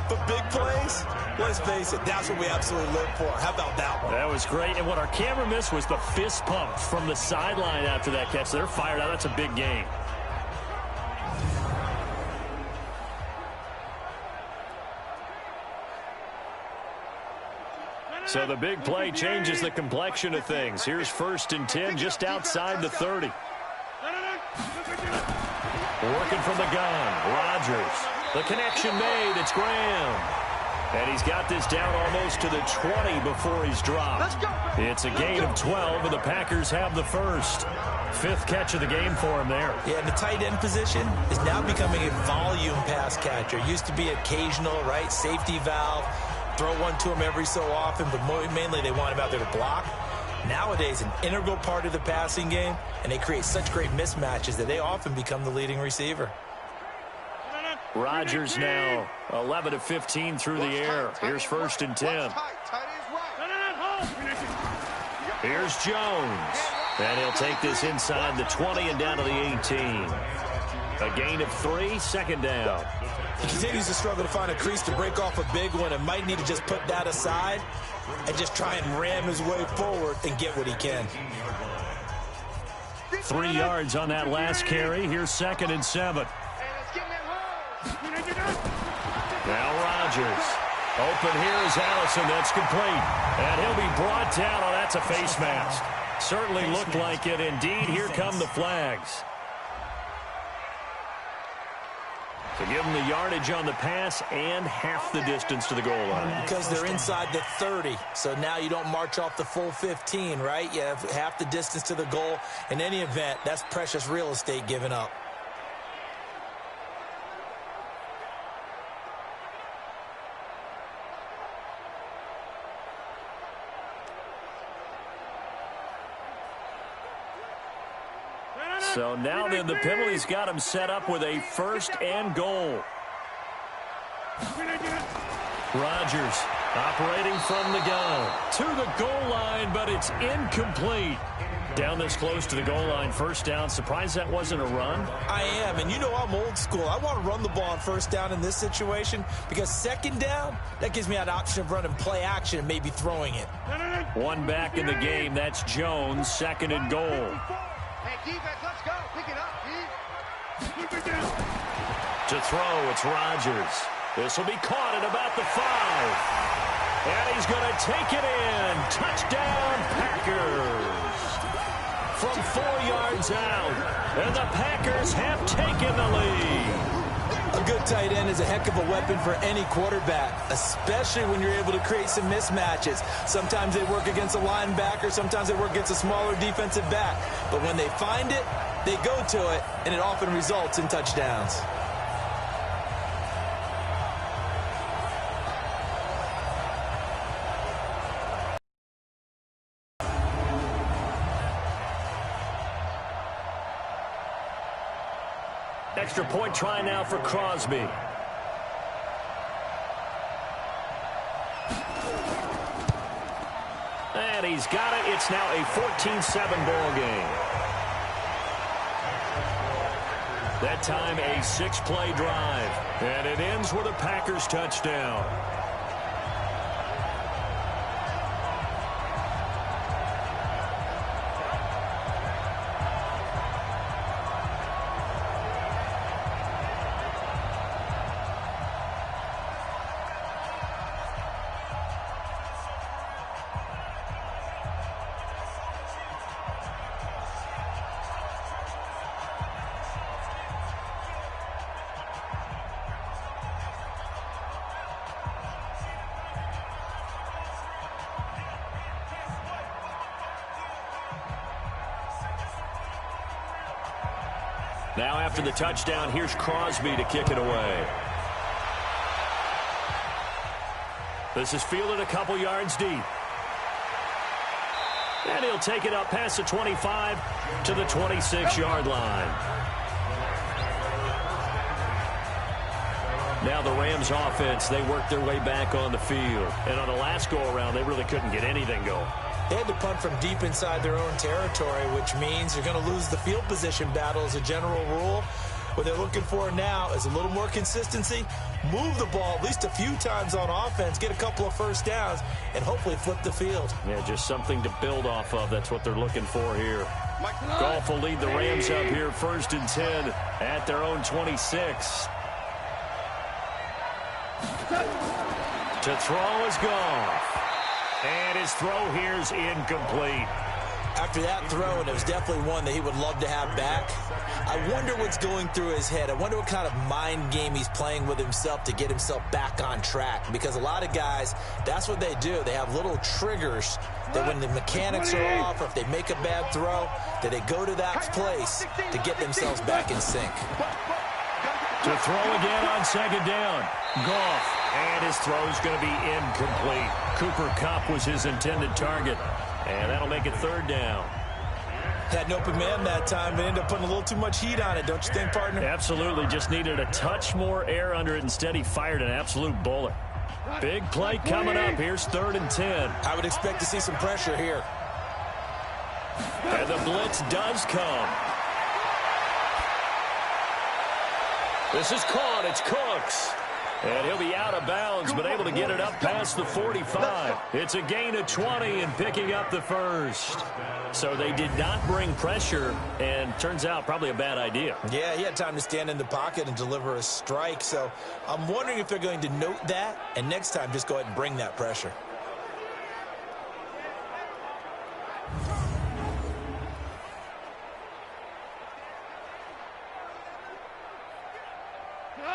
But big plays, let's face it, that's what we absolutely live for. How about that one? That was great, and what our camera missed was the fist pump from the sideline after that catch. They're fired out. That's a big game. So the big play changes the complexion of things. Here's 1st and 10 just outside the 30. Working from the gun, Rodgers. The connection made, it's Graham. And he's got this down almost to the 20 before he's dropped. It's a gain of 12, and the Packers have the first. 5th catch of the game for him there. Yeah, and the tight end position is now becoming a volume pass catcher. Used to be occasional, right? Safety valve. Throw one to him every so often, but mainly they want him out there to block. Nowadays, an integral part of the passing game, and they create such great mismatches that they often become the leading receiver. Rodgers now 11 of 15 through the air. Here's 1st and 10. Here's Jones. And he'll take this inside the 20 and down to the 18. A gain of 3, second down. He continues to struggle to find a crease to break off a big one and might need to just put that aside and just try and ram his way forward and get what he can. 3 yards on that last carry. Here's 2nd and 7. Now Rodgers. Open here is Allison. That's complete. And he'll be brought down. Oh, that's a face mask. Certainly looked like it. Indeed, here come the flags. To give them the yardage on the pass and half the distance to the goal line. Because they're inside the 30, so now you don't march off the full 15, right? You have half the distance to the goal. In any event, that's precious real estate given up. So now then the penalty's got him set up with a 1st and goal. Rodgers operating from the gun to the goal line, but it's incomplete. Down this close to the goal line, 1st down. Surprised that wasn't a run? I am, and you know I'm old school. I want to run the ball on 1st down in this situation because 2nd down, that gives me an option of running play action and maybe throwing it. One back in the game. That's Jones, 2nd and goal. Hey, defense, let's go. Pick it up, To throw, it's Rodgers. This will be caught at about the 5. And he's going to take it in. Touchdown, Packers. From 4 yards out. And the Packers have taken the lead. A good tight end is a heck of a weapon for any quarterback, especially when you're able to create some mismatches. Sometimes they work against a linebacker, sometimes they work against a smaller defensive back. But when they find it, they go to it, and it often results in touchdowns. Extra point try now for Crosby. And he's got it. It's now a 14-7 ball game. That time a 6-play drive. And it ends with a Packers touchdown. Now after the touchdown, here's Crosby to kick it away. This is fielded a couple yards deep. And he'll take it up past the 25 to the 26-yard line. Now the Rams offense, they work their way back on the field. And on the last go-around, they really couldn't get anything going. They had to punt from deep inside their own territory, which means you're going to lose the field position battle as a general rule. What they're looking for now is a little more consistency, move the ball at least a few times on offense, get a couple of 1st downs, and hopefully flip the field. Yeah, just something to build off of. That's what they're looking for here. Goff will lead the Rams up here 1st and 10 at their own 26. To throw is Goff. And his throw here is incomplete. After that throw, and it was definitely one that he would love to have back, I wonder what's going through his head. I wonder what kind of mind game he's playing with himself to get himself back on track. Because a lot of guys, that's what they do. They have little triggers that when the mechanics are off or if they make a bad throw, that they go to that place to get themselves back in sync. To throw again on 2nd down. Goff. And his throw's going to be incomplete. Cooper Kupp was his intended target. And that'll make it 3rd down. Had an open man that time, but ended up putting a little too much heat on it, don't you think, partner? Absolutely. Just needed a touch more air under it. Instead, he fired an absolute bullet. Big play coming up. Here's 3rd and 10. I would expect to see some pressure here. And And the blitz does come. This is caught. It's Cooks. And he'll be out of bounds, but able to get it up past the 45. It's a gain of 20 and picking up the first. So they did not bring pressure, and turns out probably a bad idea. Yeah, he had time to stand in the pocket and deliver a strike. So I'm wondering if they're going to note that, and next time just go ahead and bring that pressure.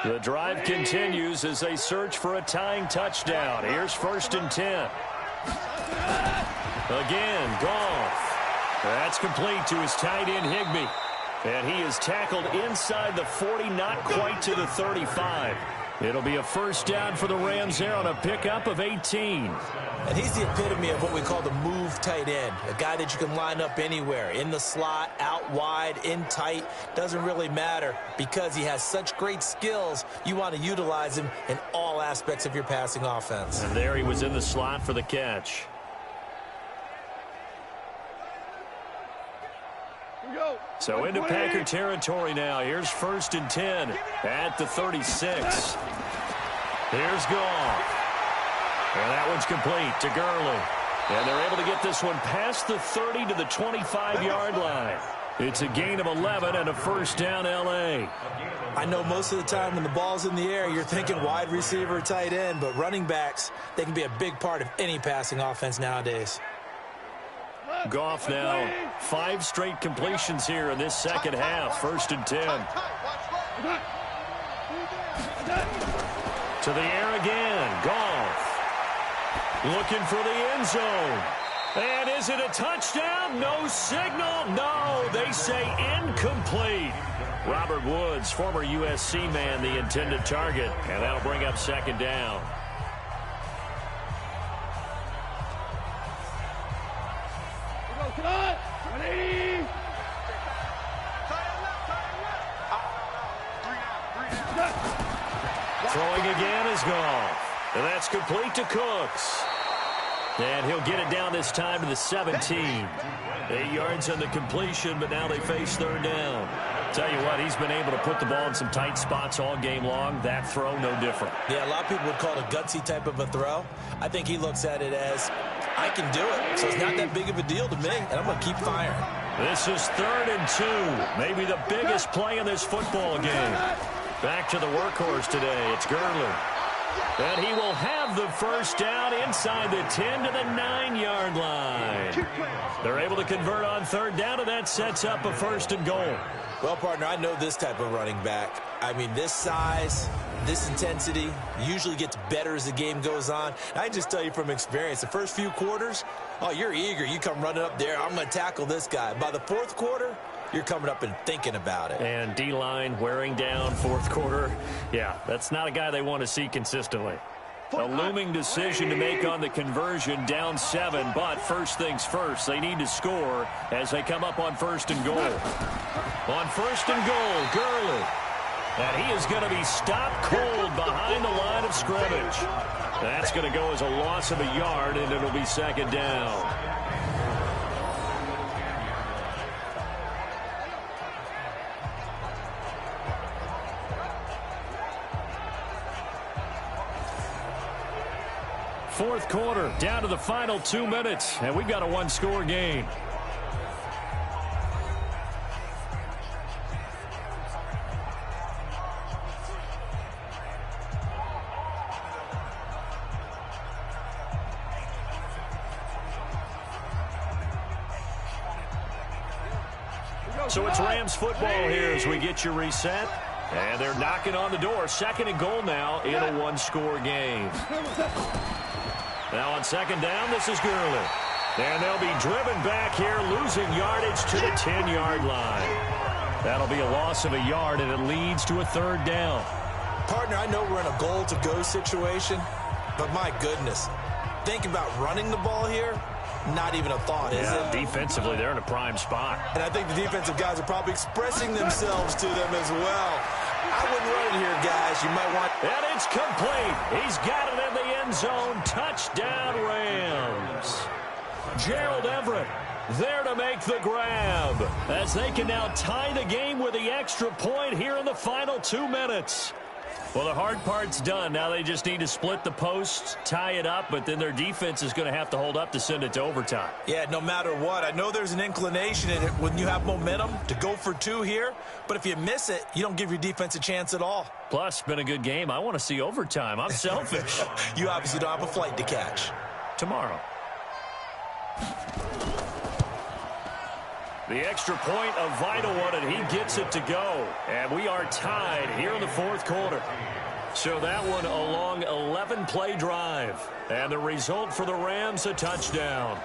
The drive continues as they search for a tying touchdown. Here's 1st and 10. Again, Goff. That's complete to his tight end, Higbee. And he is tackled inside the 40, not quite to the 35. It'll be a first down for the Rams here on a pickup of 18. And he's the epitome of what we call the move tight end, a guy that you can line up anywhere, in the slot, out wide, in tight, doesn't really matter because he has such great skills. You want to utilize him in all aspects of your passing offense. And there he was in the slot for the catch. So into Packer territory now. Here's 1st and 10 at the 36. Here's Goff. And that one's complete to Gurley. And they're able to get this one past the 30 to the 25-yard line. It's a gain of 11 and a first down L.A. I know most of the time when the ball's in the air, you're thinking wide receiver, tight end, but running backs, they can be a big part of any passing offense nowadays. Goff now 5 straight completions here in this second half. 1st and 10. To the air again. Goff. Looking for the end zone. And is it a touchdown? No signal. No, they say incomplete. Robert Woods, former USC man, the intended target. And that'll bring up 2nd down. Throwing again is Goff. And that's complete to Cooks. And he'll get it down this time to the 17. 8 yards on the completion, but now they face 3rd down. Tell you what, he's been able to put the ball in some tight spots all game long. That throw, no different. Yeah, a lot of people would call it a gutsy type of a throw. I think he looks at it as, I can do it, so it's not that big of a deal to me, and I'm going to keep firing. This is 3rd and 2. Maybe the biggest play in this football game. Back to the workhorse today. It's Gurley. And he will have the first down inside the 10 to the 9-yard line. They're able to convert on 3rd down, and that sets up a 1st and goal. Well, partner, I know this type of running back. I mean, this size, this intensity usually gets better as the game goes on. I can just tell you from experience, the first few quarters, oh, you're eager. You come running up there, I'm going to tackle this guy. By the 4th quarter, you're coming up and thinking about it. And D-line wearing down 4th quarter. Yeah, that's not a guy they want to see consistently. A looming decision to make on the conversion, down 7, but first things first, they need to score as they come up on 1st and goal. On 1st and goal, Gurley. And he is going to be stopped cold behind the line of scrimmage. That's going to go as a loss of a yard, and it'll be 2nd down. Fourth quarter, down to the final 2 minutes, and we've got a 1-score game. So it's Rams football here as we get you reset. And they're knocking on the door. 2nd and goal now in a 1-score game. Now on 2nd down, this is Gurley. And they'll be driven back here, losing yardage to the 10-yard line. That'll be a loss of a yard, and it leads to a 3rd down. Partner, I know we're in a goal-to-go situation, but my goodness, think about running the ball here. Not even a thought, is it? Defensively, they're in a prime spot. And I think the defensive guys are probably expressing themselves to them as well. I wouldn't run it here, guys. You might want... And it's complete. He's got it in the end zone. Touchdown, Rams. Gerald Everett there to make the grab, as they can now tie the game with the extra point here in the final 2 minutes. Well, the hard part's done. Now they just need to split the posts, tie it up, but then their defense is going to have to hold up to send it to overtime. Yeah, no matter what. I know there's an inclination in it when you have momentum to go for 2 here, but if you miss it, you don't give your defense a chance at all. Plus, been a good game. I want to see overtime. I'm selfish. You obviously don't have a flight to catch. Tomorrow. The extra point, a vital one, and he gets it to go. And we are tied here in the 4th quarter. So that one a long 11-play drive. And the result for the Rams, a touchdown.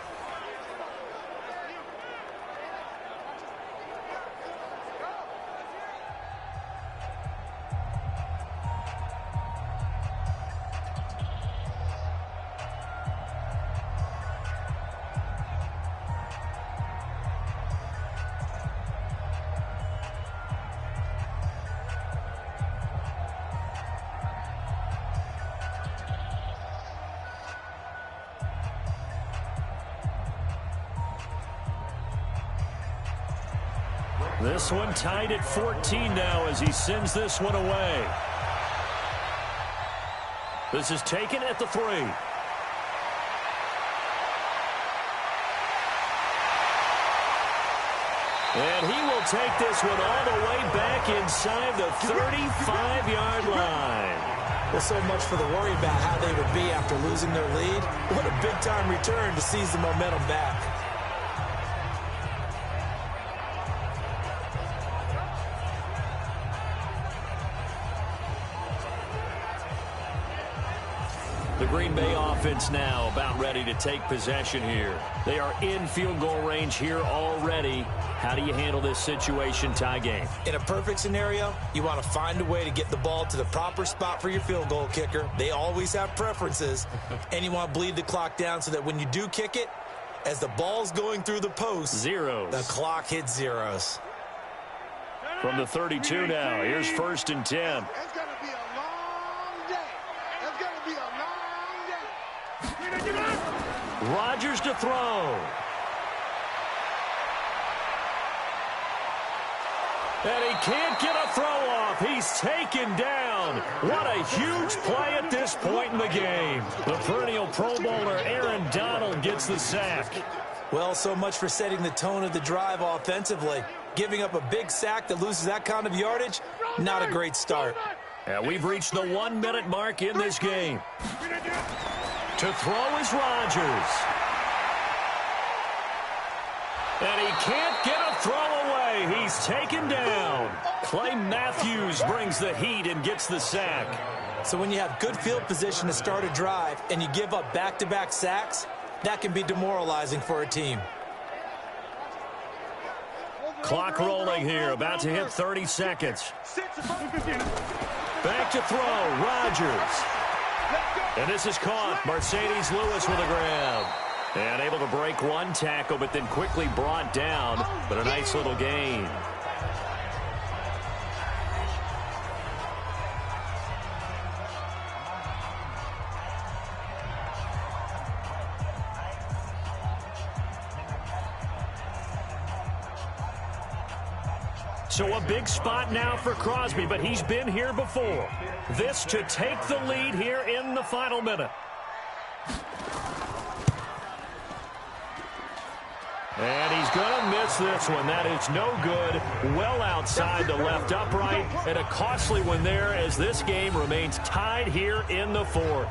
This one tied at 14 now as he sends this one away. This is taken at the 3. And he will take this one all the way back inside the 35-yard line. Well, so much for the worry about how they would be after losing their lead. What a big-time return to seize the momentum back. The Green Bay offense now about ready to take possession here. They are in field goal range here already. How do you handle this situation, tie game? In a perfect scenario, you want to find a way to get the ball to the proper spot for your field goal kicker. They always have preferences. And you want to bleed the clock down so that when you do kick it, as the ball's going through the post, zeros. The clock hits zeros. From the 32 now, here's 1st and 10. It's going to be a long day. It's going to be a long day. Rodgers to throw. And he can't get a throw off. He's taken down. What a huge play at this point in the game. The perennial Pro Bowler Aaron Donald gets the sack. Well, so much for setting the tone of the drive offensively. Giving up a big sack that loses that kind of yardage, not a great start. And we've reached the 1-minute mark in this game. To throw is Rodgers. And he can't get a throw away. He's taken down. Clay Matthews brings the heat and gets the sack. So when you have good field position to start a drive and you give up back-to-back sacks, that can be demoralizing for a team. Clock rolling here, about to hit 30 seconds. Back to throw, Rodgers. And this is caught. Mercedes Lewis with a grab. And able to break one tackle, but then quickly brought down. But a nice little gain. So a big spot now for Crosby, but he's been here before. This to take the lead here in the final minute. And he's going to miss this one. That is no good. Well outside the left upright. And a costly one there as this game remains tied here in the 4th.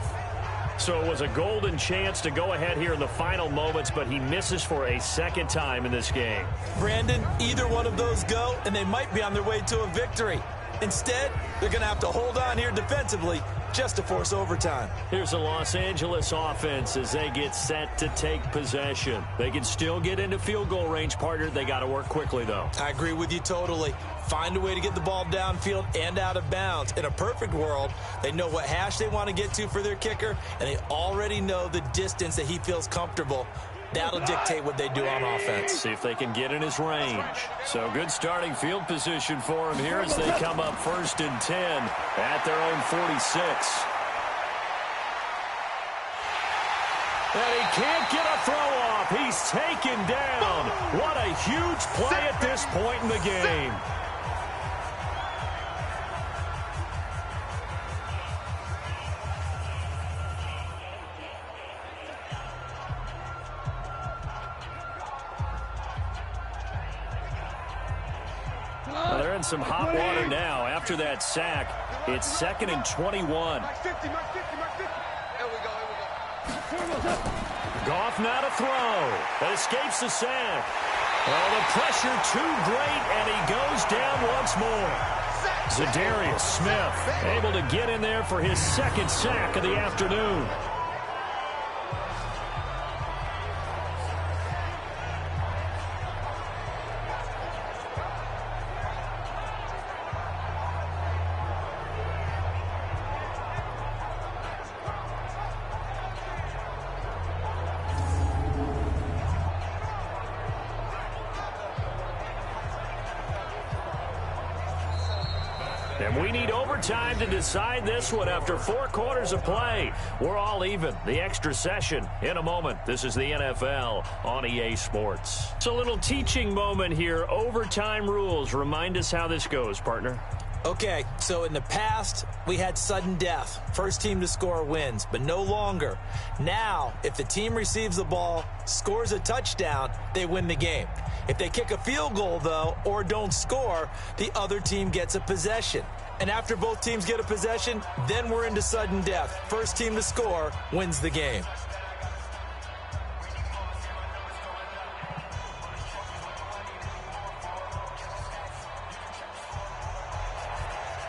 So it was a golden chance to go ahead here in the final moments, but he misses for a second time in this game. Brandon, either one of those go, and they might be on their way to a victory. Instead, they're going to have to hold on here defensively just to force overtime. Here's the Los Angeles offense as they get set to take possession. They can still get into field goal range, partner. They got to work quickly, though. I agree with you totally. Find a way to get the ball downfield and out of bounds. In a perfect world, they know what hash they want to get to for their kicker, and they already know the distance that he feels comfortable. That'll dictate what they do on offense. See if they can get in his range. So good starting field position for him here as they come up 1st and 10 at their own 46. And he can't get a throw off. He's taken down. What a huge play at this point in the game. Well, they're in some hot water now. After that sack, it's 2nd and 21. Goff now to throw. That escapes the sack. Oh, the pressure too great, and he goes down once more. Zadarius Smith able to get in there for his 2nd sack of the afternoon. And we need overtime to decide this one after 4 quarters of play. We're all even. The extra session in a moment. This is the NFL on EA Sports. It's a little teaching moment here. Overtime rules. Remind us how this goes, partner. Okay, so in the past, we had sudden death. First team to score wins, but no longer. Now, if the team receives the ball, scores a touchdown, they win the game. If they kick a field goal, though, or don't score, the other team gets a possession. And after both teams get a possession, then we're into sudden death. First team to score wins the game.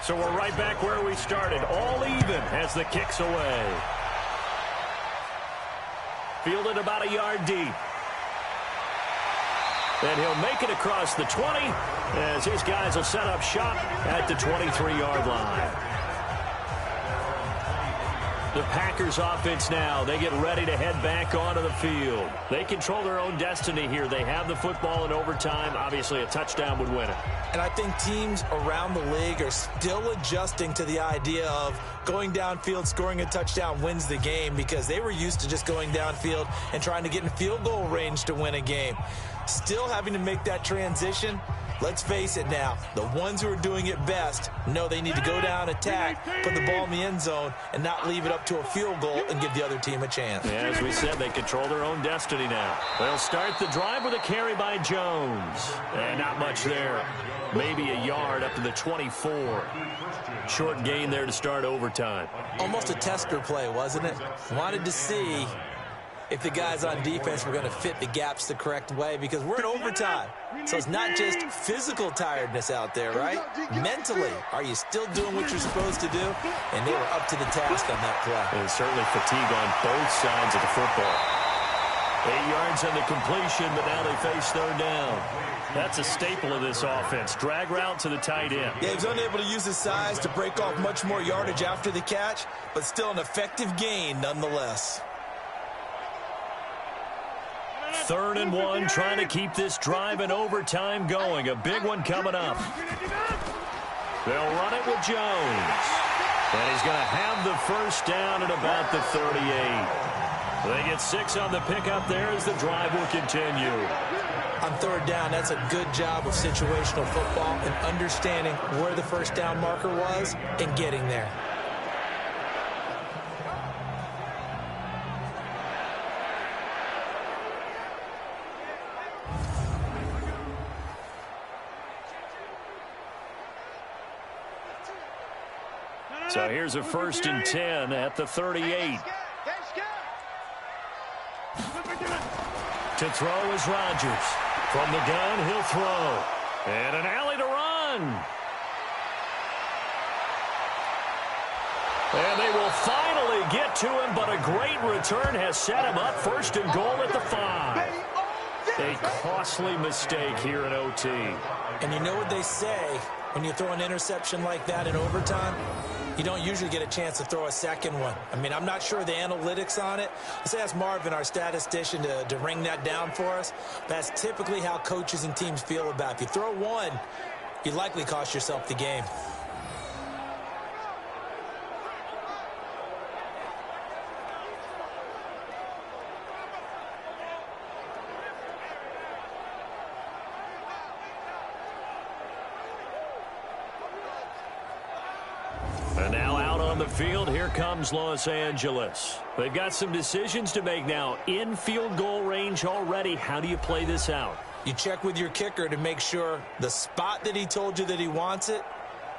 So we're right back where we started. All even as the kick's away. Fielded about a yard deep. And he'll make it across the 20 as his guys will set up shop at the 23-yard line. The Packers offense now, they get ready to head back onto the field. They control their own destiny here. They have the football in overtime. Obviously, a touchdown would win it. And I think teams around the league are still adjusting to the idea of going downfield, scoring a touchdown wins the game, because they were used to just going downfield and trying to get in field goal range to win a game. Still having to make that transition. Let's face it now, the ones who are doing it best know they need to go down, attack, put the ball in the end zone, and not leave it up to a field goal and give the other team a chance. Yeah, as we said, they control their own destiny now. They'll start the drive with a carry by Jones. And not much there. Maybe a yard up to the 24. Short gain there to start overtime. Almost a tester play, wasn't it? Wanted to see if the guys on defense were going to fit the gaps the correct way, because we're in overtime. So it's not just physical tiredness out there, right? Mentally, are you still doing what you're supposed to do? And they were up to the task on that play. And certainly fatigue on both sides of the football. 8 yards on the completion, but now they face 3rd down. That's a staple of this offense. Drag route to the tight end. Yeah, he was unable to use his size to break off much more yardage after the catch, but still an effective gain nonetheless. 3rd and 1, trying to keep this drive in overtime going. A big one coming up. They'll run it with Jones. And he's going to have the first down at about the 38. They get 6 on the pickup there as the drive will continue. On 3rd down, that's a good job of situational football and understanding where the first down marker was and getting there. So here's a 1st and 10 at the 38. To throw is Rodgers. From the gun, he'll throw. And an alley to run. And they will finally get to him, but a great return has set him up. 1st and goal at the 5. A costly mistake here in OT. And you know what they say, when you throw an interception like that in overtime, you don't usually get a chance to throw a second one. I mean, I'm not sure the analytics on it. Let's ask Marvin, our statistician, to ring that down for us. That's typically how coaches and teams feel about it. If you throw one, you likely cost yourself the game. the field. Here comes Los Angeles. They've got some decisions to make now. In field goal range already. How do you play this out? You check with your kicker to make sure the spot that he told you that he wants it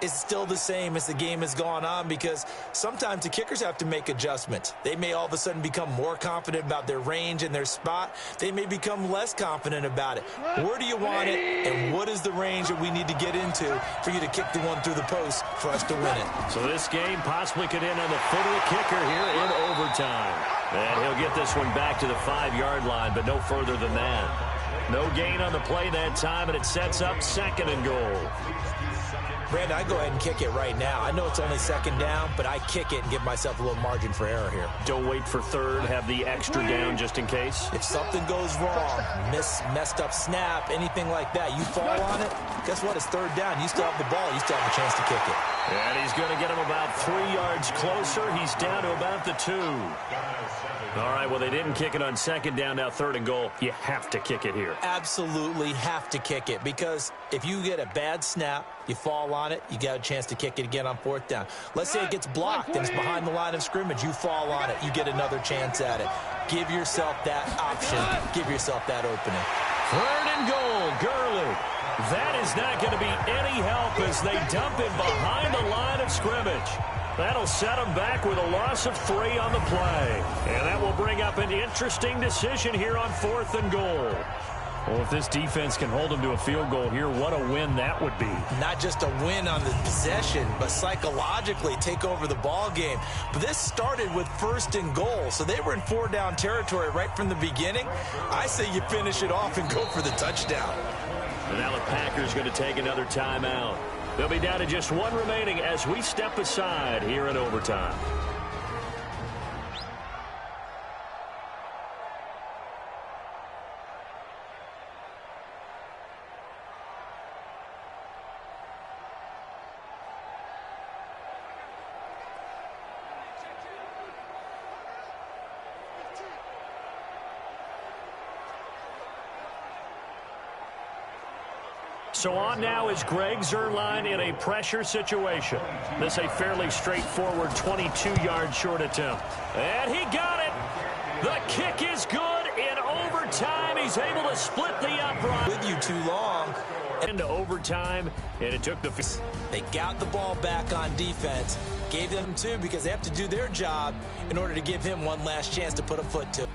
is still the same as the game has gone on, because sometimes the kickers have to make adjustments. They may all of a sudden become more confident about their range and their spot. They may become less confident about it. Where do you want it, and what is the range that we need to get into for you to kick the one through the post for us to win it? So this game possibly could end on the foot of the kicker here in overtime. And he'll get this one back to the 5-yard line, but no further than that. No gain on the play that time, and it sets up 2nd and goal. Brandon, I go ahead and kick it right now. I know it's only 2nd down, but I kick it and give myself a little margin for error here. Don't wait for 3rd. Have the extra down just in case. If something goes wrong, messed up snap, anything like that, you fall on it, guess what? It's 3rd down. You still have the ball. You still have a chance to kick it. And he's going to get him about 3 yards closer. He's down to about the 2. All right, well, they didn't kick it on 2nd down, now 3rd and goal. You have to kick it here. Absolutely have to kick it, because if you get a bad snap, you fall on it, you got a chance to kick it again on 4th down. Let's say it gets blocked and it's behind the line of scrimmage. You fall on it, you get another chance at it. Give yourself that option. Give yourself that opening. 3rd and goal, Gurley. That is not going to be any help as they dump him behind the line of scrimmage. That'll set him back with a loss of 3 on the play. And that will bring up an interesting decision here on 4th and goal. Well, if this defense can hold them to a field goal here, what a win that would be. Not just a win on the possession, but psychologically take over the ball game. But this started with 1st and goal, so they were in 4-down territory right from the beginning. I say you finish it off and go for the touchdown. And now the Packers going to take another timeout. They'll be down to just 1 remaining as we step aside here in overtime. So on now is Greg Zuerlein in a pressure situation. This a fairly straightforward 22-yard short attempt. And he got it. The kick is good in overtime. He's able to split the upright. With you too long. Into overtime, and it took the... They got the ball back on defense. Gave them 2 because they have to do their job in order to give him one last chance to put a foot to it.